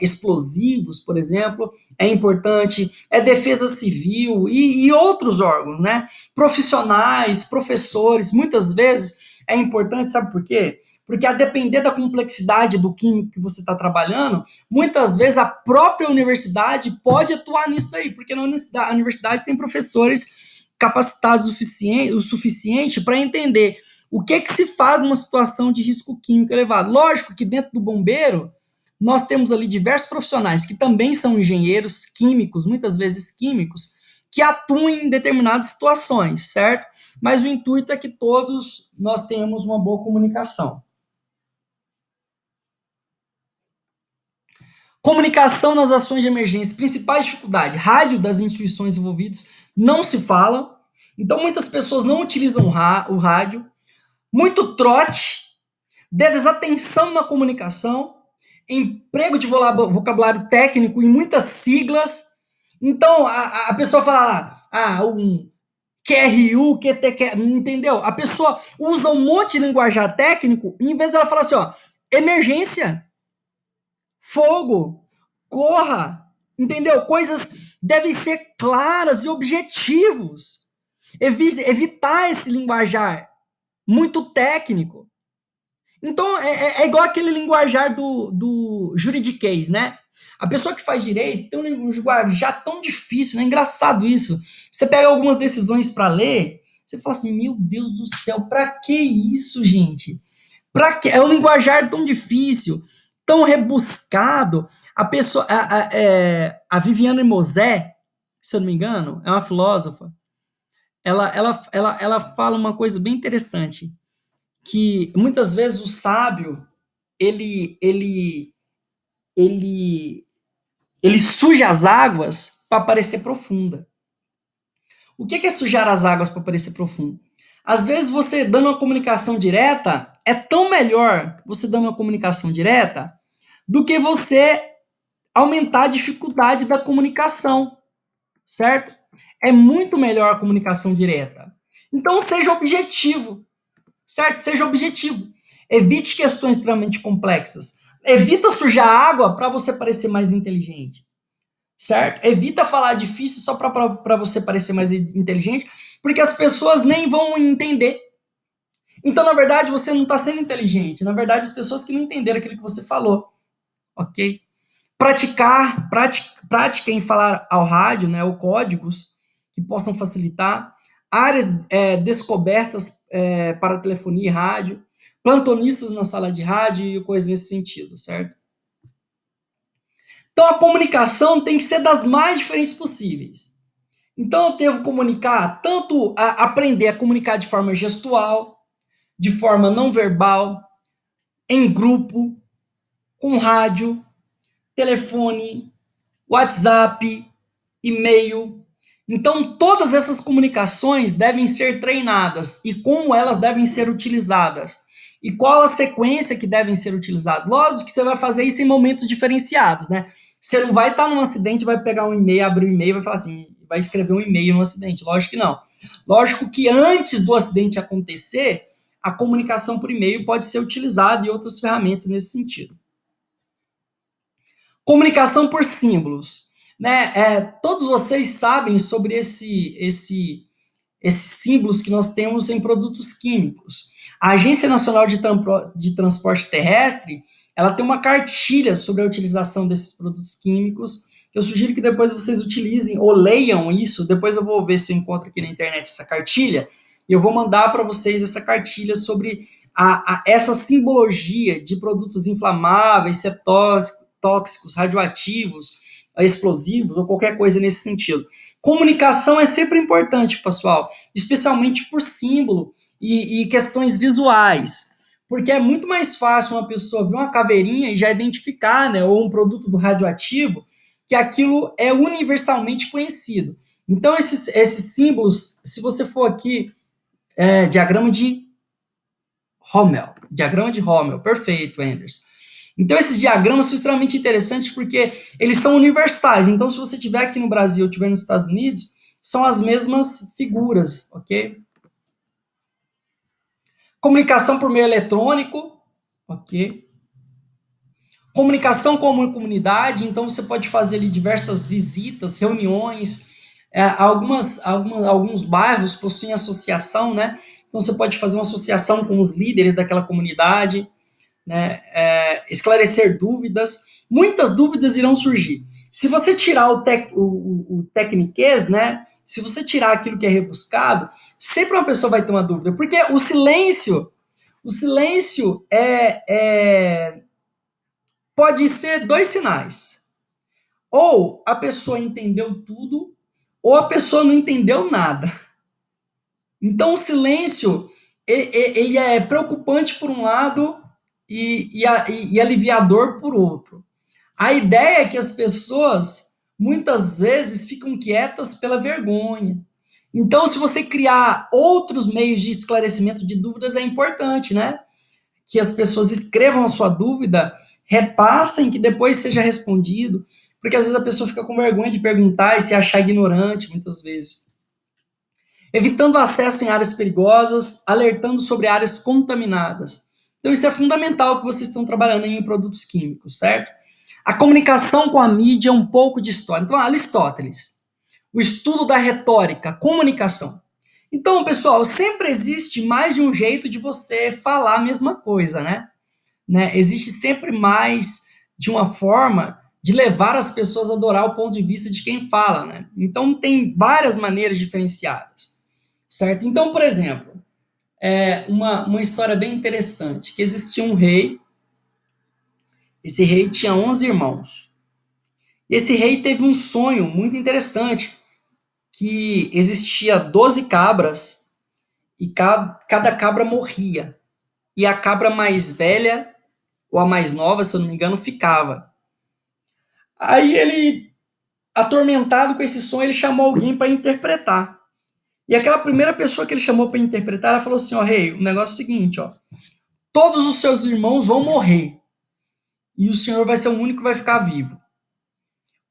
explosivos, por exemplo, é importante, defesa civil e outros órgãos, né? Profissionais, professores, muitas vezes é importante, sabe por quê? Porque a depender da complexidade do químico que você está trabalhando, muitas vezes a própria universidade pode atuar nisso aí, porque a universidade tem professores capacitados o suficiente para entender o que se faz numa situação de risco químico elevado. Lógico que dentro do bombeiro, nós temos ali diversos profissionais que também são engenheiros químicos, muitas vezes químicos, que atuam em determinadas situações, certo? Mas o intuito é que todos nós tenhamos uma boa comunicação. Comunicação nas ações de emergência, principais dificuldades, rádio das instituições envolvidas não se fala, então muitas pessoas não utilizam o rádio, muito trote, desatenção na comunicação, emprego de vocabulário técnico e muitas siglas, então a pessoa fala um QRU, QTQ, entendeu? A pessoa usa um monte de linguajar técnico, e em vez dela falar assim, emergência, fogo, corra, entendeu? Coisas devem ser claras e objetivos. Evitar esse linguajar muito técnico. Então, é igual aquele linguajar do juridiquês, né? A pessoa que faz direito tem um linguajar tão difícil, né? É engraçado isso. Você pega algumas decisões para ler, você fala assim, meu Deus do céu, para que isso, gente? Para que? É um linguajar tão difícil, tão rebuscado. A pessoa, a Viviane Mosé, se eu não me engano, é uma filósofa, ela fala uma coisa bem interessante, que muitas vezes o sábio, ele suja as águas para parecer profunda. O que é sujar as águas para parecer profundo? Às vezes você dando uma comunicação direta, é tão melhor você dando uma comunicação direta do que você aumentar a dificuldade da comunicação, certo? É muito melhor a comunicação direta. Então seja objetivo, certo? Seja objetivo. Evite questões extremamente complexas. Evita sujar a água para você parecer mais inteligente, certo? Evita falar difícil só para você parecer mais inteligente, porque as pessoas nem vão entender. Então, na verdade, você não está sendo inteligente. Na verdade, as pessoas que não entenderam aquilo que você falou, ok? Prática em falar ao rádio, né, ou códigos que possam facilitar, áreas descobertas para telefonia e rádio, plantonistas na sala de rádio e coisas nesse sentido, certo? Então, a comunicação tem que ser das mais diferentes possíveis. Então, eu devo comunicar, tanto aprender a comunicar de forma gestual, de forma não verbal, em grupo, com rádio, telefone, WhatsApp, e-mail. Então, todas essas comunicações devem ser treinadas e como elas devem ser utilizadas. E qual a sequência que devem ser utilizadas. Lógico que você vai fazer isso em momentos diferenciados, né? Você não vai estar num acidente, vai pegar um e-mail, abrir o e-mail e vai falar assim, vai escrever um e-mail no acidente. Lógico que não. Lógico que antes do acidente acontecer, a comunicação por e-mail pode ser utilizada e outras ferramentas nesse sentido. Comunicação por símbolos. Né? Todos vocês sabem sobre esses símbolos que nós temos em produtos químicos. A Agência Nacional de Transporte Terrestre, ela tem uma cartilha sobre a utilização desses produtos químicos, que eu sugiro que depois vocês utilizem ou leiam isso. Depois eu vou ver se eu encontro aqui na internet essa cartilha, e eu vou mandar para vocês essa cartilha sobre essa simbologia de produtos inflamáveis, tóxicos, radioativos, explosivos ou qualquer coisa nesse sentido. Comunicação é sempre importante, pessoal, especialmente por símbolo e questões visuais, porque é muito mais fácil uma pessoa ver uma caveirinha e já identificar, né, ou um produto do radioativo, que aquilo é universalmente conhecido. Então, esses símbolos, se você for aqui, diagrama de Rommel, perfeito, Anderson. Então, esses diagramas são extremamente interessantes porque eles são universais. Então, se você estiver aqui no Brasil ou estiver nos Estados Unidos, são as mesmas figuras, ok? Comunicação por meio eletrônico, ok? Comunicação com a comunidade, então você pode fazer ali diversas visitas, reuniões, alguns bairros possuem associação, né? Então você pode fazer uma associação com os líderes daquela comunidade, né? Esclarecer dúvidas. Muitas dúvidas irão surgir. Se você tirar o tecniquez, né? Se você tirar aquilo que é rebuscado, sempre uma pessoa vai ter uma dúvida, porque o silêncio pode ser 2 sinais. Ou a pessoa entendeu tudo, ou a pessoa não entendeu nada. Então, o silêncio, ele é preocupante por um lado e aliviador por outro. A ideia é que as pessoas, muitas vezes, ficam quietas pela vergonha. Então, se você criar outros meios de esclarecimento de dúvidas, é importante, né? Que as pessoas escrevam a sua dúvida, repassem, que depois seja respondido, porque às vezes a pessoa fica com vergonha de perguntar e se achar ignorante, muitas vezes. Evitando acesso em áreas perigosas, alertando sobre áreas contaminadas. Então isso é fundamental que vocês estão trabalhando em produtos químicos, certo? A comunicação com a mídia, um pouco de história. Então, Aristóteles, o estudo da retórica, comunicação. Então, pessoal, sempre existe mais de um jeito de você falar a mesma coisa, né? Existe sempre mais de uma forma de levar as pessoas a adorar o ponto de vista de quem fala, né? Então, tem várias maneiras diferenciadas, certo? Então, por exemplo, uma história bem interessante, que existia um rei, esse rei tinha 11 irmãos. E esse rei teve um sonho muito interessante, que existia 12 cabras e cada cabra morria. E a cabra mais velha, ou a mais nova, se eu não me engano, ficava. Aí ele, atormentado com esse sonho, ele chamou alguém para interpretar. E aquela primeira pessoa que ele chamou para interpretar, ela falou assim, rei, o negócio é o seguinte, todos os seus irmãos vão morrer. E o senhor vai ser o único que vai ficar vivo.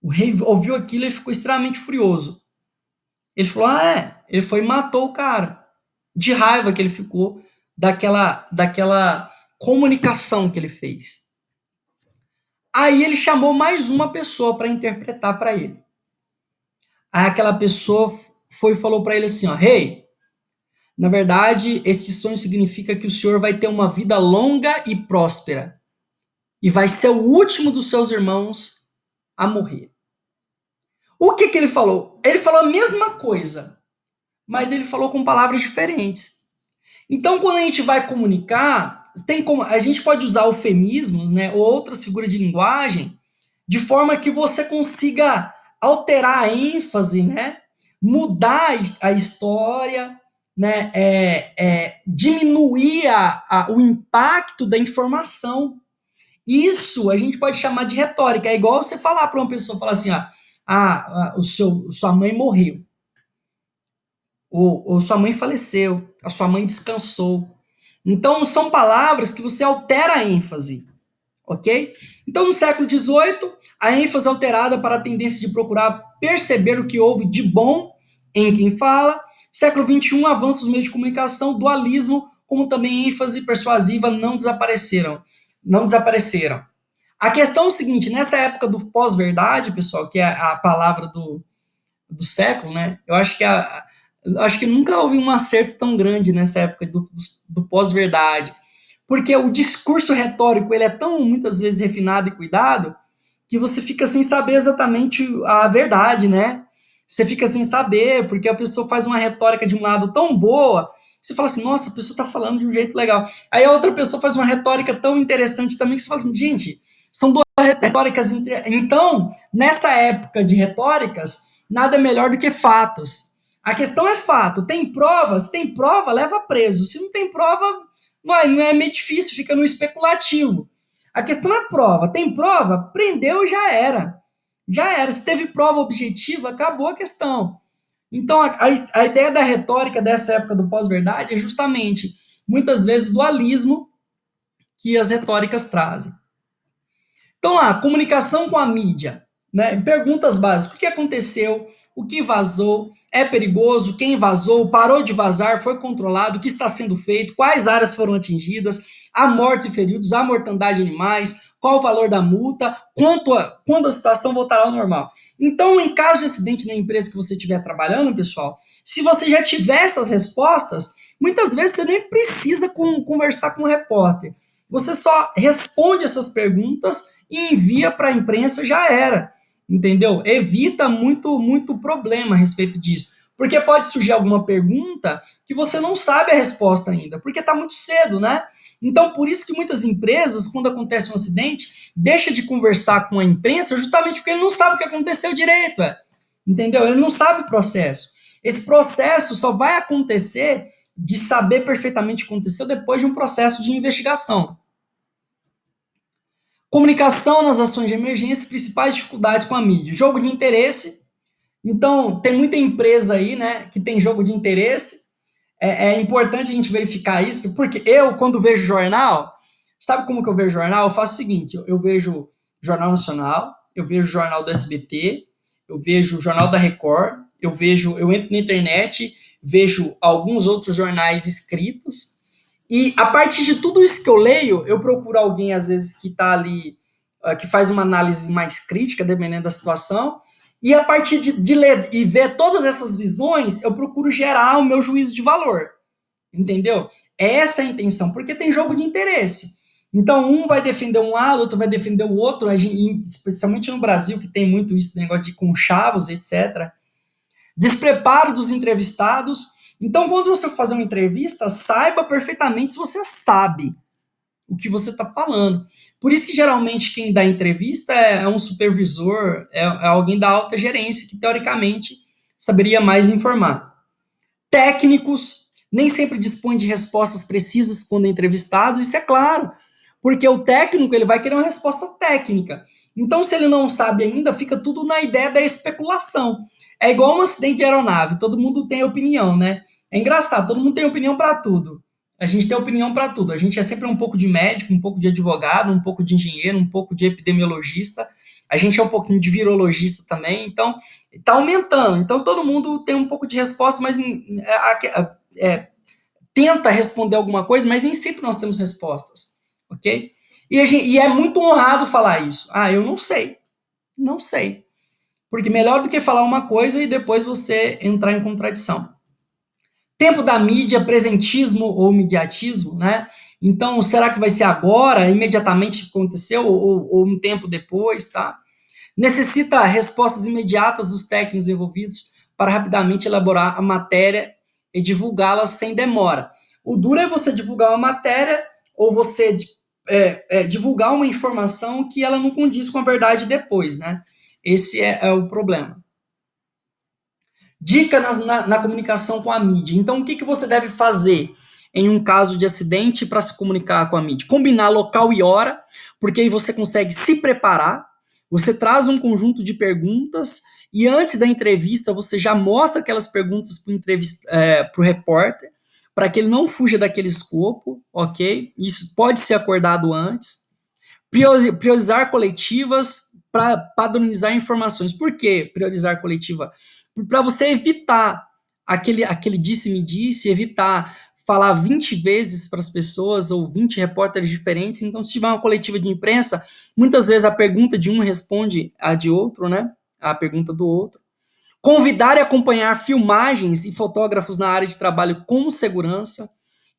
O rei ouviu aquilo e ficou extremamente furioso. Ele falou, ele foi e matou o cara. De raiva que ele ficou daquela comunicação que ele fez. Aí ele chamou mais uma pessoa para interpretar para ele. Aí aquela pessoa foi e falou para ele assim, rei, na verdade, esse sonho significa que o senhor vai ter uma vida longa e próspera. E vai ser o último dos seus irmãos a morrer. O que ele falou? Ele falou a mesma coisa, mas ele falou com palavras diferentes. Então, quando a gente vai comunicar, a gente pode usar eufemismos, né, ou outras figuras de linguagem, de forma que você consiga alterar a ênfase, né, mudar a história, né, diminuir o impacto da informação. Isso a gente pode chamar de retórica. É igual você falar para uma pessoa, falar assim, sua mãe morreu. Ou sua mãe faleceu, a sua mãe descansou. Então, são palavras que você altera a ênfase, ok? Então, no século XVIII, a ênfase alterada para a tendência de procurar perceber o que houve de bom em quem fala. Século XXI, avanços dos meios de comunicação, dualismo, como também ênfase persuasiva não desapareceram. A questão é o seguinte, nessa época do pós-verdade, pessoal, que é a palavra do século, né? Eu acho que nunca houve um acerto tão grande nessa época do pós-verdade, porque o discurso retórico ele é tão, muitas vezes, refinado e cuidado, que você fica sem saber exatamente a verdade, né? Você fica sem saber, porque a pessoa faz uma retórica de um lado tão boa, você fala assim, nossa, a pessoa está falando de um jeito legal. Aí a outra pessoa faz uma retórica tão interessante também, que você fala assim, gente, são duas retóricas. Então, nessa época de retóricas, nada melhor do que fatos. A questão é fato. Tem prova? Se tem prova, leva preso. Se não tem prova, não é meio difícil, fica no especulativo. A questão é prova. Tem prova? Prendeu, já era. Já era. Se teve prova objetiva, acabou a questão. Então, a ideia da retórica dessa época do pós-verdade é justamente, muitas vezes, o dualismo que as retóricas trazem. Então, lá, comunicação com a mídia. Né? Perguntas básicas. O que aconteceu o que vazou, é perigoso, quem vazou, parou de vazar, foi controlado, o que está sendo feito, quais áreas foram atingidas, há mortes e feridos, há mortandade de animais, qual o valor da multa, quando a situação voltará ao normal. Então, em caso de acidente na empresa que você estiver trabalhando, pessoal, se você já tiver essas respostas, muitas vezes você nem precisa conversar com o repórter. Você só responde essas perguntas e envia para a imprensa, já era. Entendeu? Evita muito problema a respeito disso. Porque pode surgir alguma pergunta que você não sabe a resposta ainda, porque está muito cedo, né? Então, por isso que muitas empresas, quando acontece um acidente, deixa de conversar com a imprensa justamente porque ele não sabe o que aconteceu direito, entendeu? Ele não sabe o processo. Esse processo só vai acontecer de saber perfeitamente o que aconteceu depois de um processo de investigação. Comunicação nas ações de emergência, principais dificuldades com a mídia. Jogo de interesse. Então, tem muita empresa aí, né, que tem jogo de interesse. É importante a gente verificar isso, porque eu, quando vejo jornal, sabe como que eu vejo jornal? Eu faço o seguinte, eu vejo Jornal Nacional, eu vejo Jornal do SBT, eu vejo o Jornal da Record, eu entro na internet, vejo alguns outros jornais escritos, e a partir de tudo isso que eu leio, eu procuro alguém, às vezes, que está ali, que faz uma análise mais crítica, dependendo da situação, e a partir de ler e ver todas essas visões, eu procuro gerar o meu juízo de valor. Entendeu? Essa é a intenção, porque tem jogo de interesse. Então, um vai defender um lado, outro vai defender o outro, especialmente no Brasil, que tem muito isso, negócio de conchavos, etc. Despreparo dos entrevistados. Então, quando você for fazer uma entrevista, saiba perfeitamente se você sabe o que você está falando. Por isso que, geralmente, quem dá entrevista é um supervisor, é alguém da alta gerência, que, teoricamente, saberia mais informar. Técnicos nem sempre dispõem de respostas precisas quando entrevistados, isso é claro, porque o técnico ele vai querer uma resposta técnica. Então, se ele não sabe ainda, fica tudo na ideia da especulação. É igual um acidente de aeronave, todo mundo tem opinião, né? É engraçado, todo mundo tem opinião para tudo. A gente tem opinião para tudo. A gente é sempre um pouco de médico, um pouco de advogado, um pouco de engenheiro, um pouco de epidemiologista. A gente é um pouquinho de virologista também. Então, está aumentando. Então, todo mundo tem um pouco de resposta, mas tenta responder alguma coisa, mas nem sempre nós temos respostas, ok? E é muito honrado falar isso. Ah, eu não sei. Não sei. Porque melhor do que falar uma coisa e depois você entrar em contradição. Tempo da mídia, presentismo ou mediatismo, né? Então, será que vai ser agora, imediatamente que aconteceu, ou um tempo depois, tá? Necessita respostas imediatas dos técnicos envolvidos para rapidamente elaborar a matéria e divulgá-la sem demora. O duro é você divulgar uma matéria ou você divulgar uma informação que ela não condiz com a verdade depois, né? Esse é o problema. Dica na comunicação com a mídia. Então, o que você deve fazer em um caso de acidente para se comunicar com a mídia? Combinar local e hora, porque aí você consegue se preparar, você traz um conjunto de perguntas e antes da entrevista você já mostra aquelas perguntas para o repórter, para que ele não fuja daquele escopo, ok? Isso pode ser acordado antes. Priorizar coletivas para padronizar informações. Por que priorizar coletiva? Para você evitar aquele disse-me-disse, evitar falar 20 vezes para as pessoas ou 20 repórteres diferentes. Então, se tiver uma coletiva de imprensa, muitas vezes a pergunta de um responde a de outro, né? A pergunta do outro. Convidar e acompanhar filmagens e fotógrafos na área de trabalho com segurança.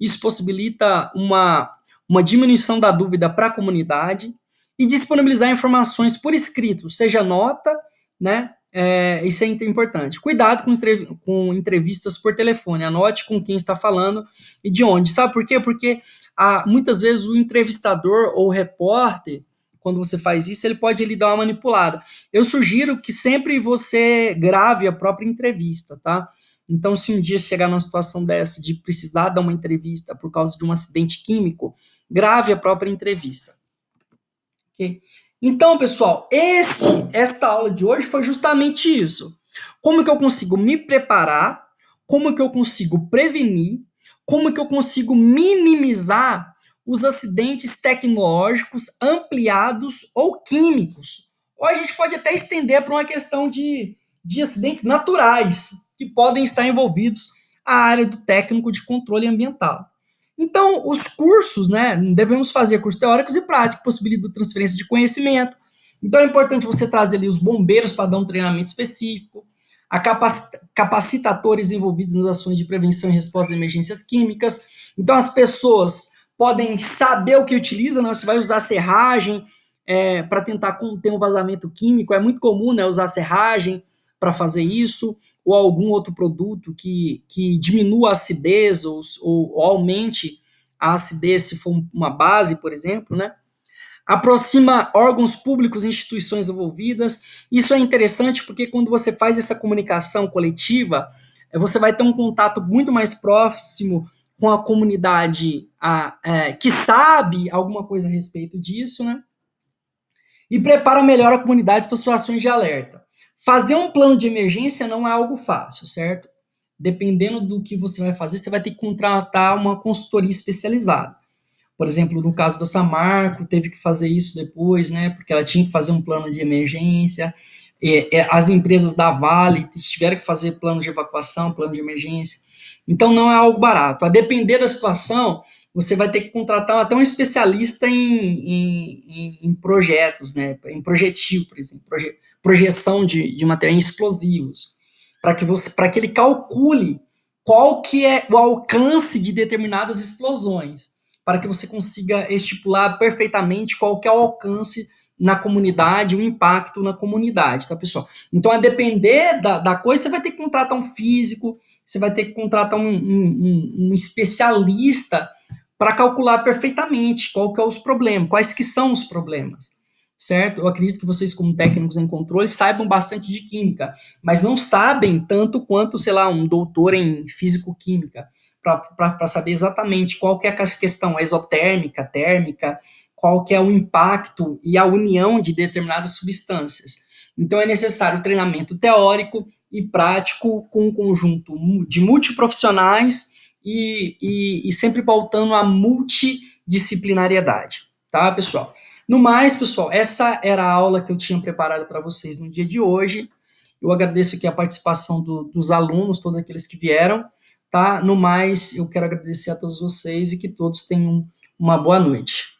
Isso possibilita uma diminuição da dúvida para a comunidade. E disponibilizar informações por escrito, seja nota, né? Isso é importante. Cuidado com entrevistas por telefone. Anote com quem está falando e de onde. Sabe por quê? Porque muitas vezes o entrevistador ou o repórter, quando você faz isso, ele pode lhe dar uma manipulada. Eu sugiro que sempre você grave a própria entrevista, tá? Então, se um dia chegar numa situação dessa de precisar dar uma entrevista por causa de um acidente químico, grave a própria entrevista. Okay? Então, pessoal, esta aula de hoje foi justamente isso. Como que eu consigo me preparar, como que eu consigo prevenir, como que eu consigo minimizar os acidentes tecnológicos ampliados ou químicos. Ou a gente pode até estender para uma questão de de acidentes naturais que podem estar envolvidos à área do técnico de controle ambiental. Então, os cursos, né, devemos fazer cursos teóricos e práticos, possibilitam transferência de conhecimento. Então, é importante você trazer ali os bombeiros para dar um treinamento específico, a capacitatores envolvidos nas ações de prevenção e resposta a emergências químicas. Então, as pessoas podem saber o que utiliza, né? Você vai usar serragem para tentar conter um vazamento químico. É muito comum, né, usar serragem para fazer isso, ou algum outro produto que diminua a acidez ou aumente a acidez se for uma base, por exemplo, né? Aproxima órgãos públicos e instituições envolvidas. Isso é interessante porque quando você faz essa comunicação coletiva, você vai ter um contato muito mais próximo com a comunidade que sabe alguma coisa a respeito disso, né? E prepara melhor a comunidade para situações de alerta. Fazer um plano de emergência não é algo fácil, certo? Dependendo do que você vai fazer, você vai ter que contratar uma consultoria especializada. Por exemplo, no caso da Samarco, teve que fazer isso depois, né? Porque ela tinha que fazer um plano de emergência. As empresas da Vale tiveram que fazer plano de evacuação, plano de emergência. Então, não é algo barato. A depender da situação, você vai ter que contratar até um especialista em projetos, né? Em projetil, por exemplo, projeção de materiais explosivos, para que ele calcule qual que é o alcance de determinadas explosões, para que você consiga estipular perfeitamente qual que é o alcance na comunidade, o impacto na comunidade, tá, pessoal? Então, a depender da coisa, você vai ter que contratar um físico, você vai ter que contratar um especialista para calcular perfeitamente qual que é os problemas, quais que são os problemas, certo? Eu acredito que vocês, como técnicos em controle, saibam bastante de química, mas não sabem tanto quanto, sei lá, um doutor em físico-química, para saber exatamente qual que é a questão exotérmica, térmica, qual que é o impacto e a união de determinadas substâncias. Então, é necessário treinamento teórico e prático com um conjunto de multiprofissionais e sempre pautando a multidisciplinariedade, tá, pessoal? No mais, pessoal, essa era a aula que eu tinha preparado para vocês no dia de hoje. Eu agradeço aqui a participação dos alunos, todos aqueles que vieram, tá? No mais, eu quero agradecer a todos vocês e que todos tenham uma boa noite.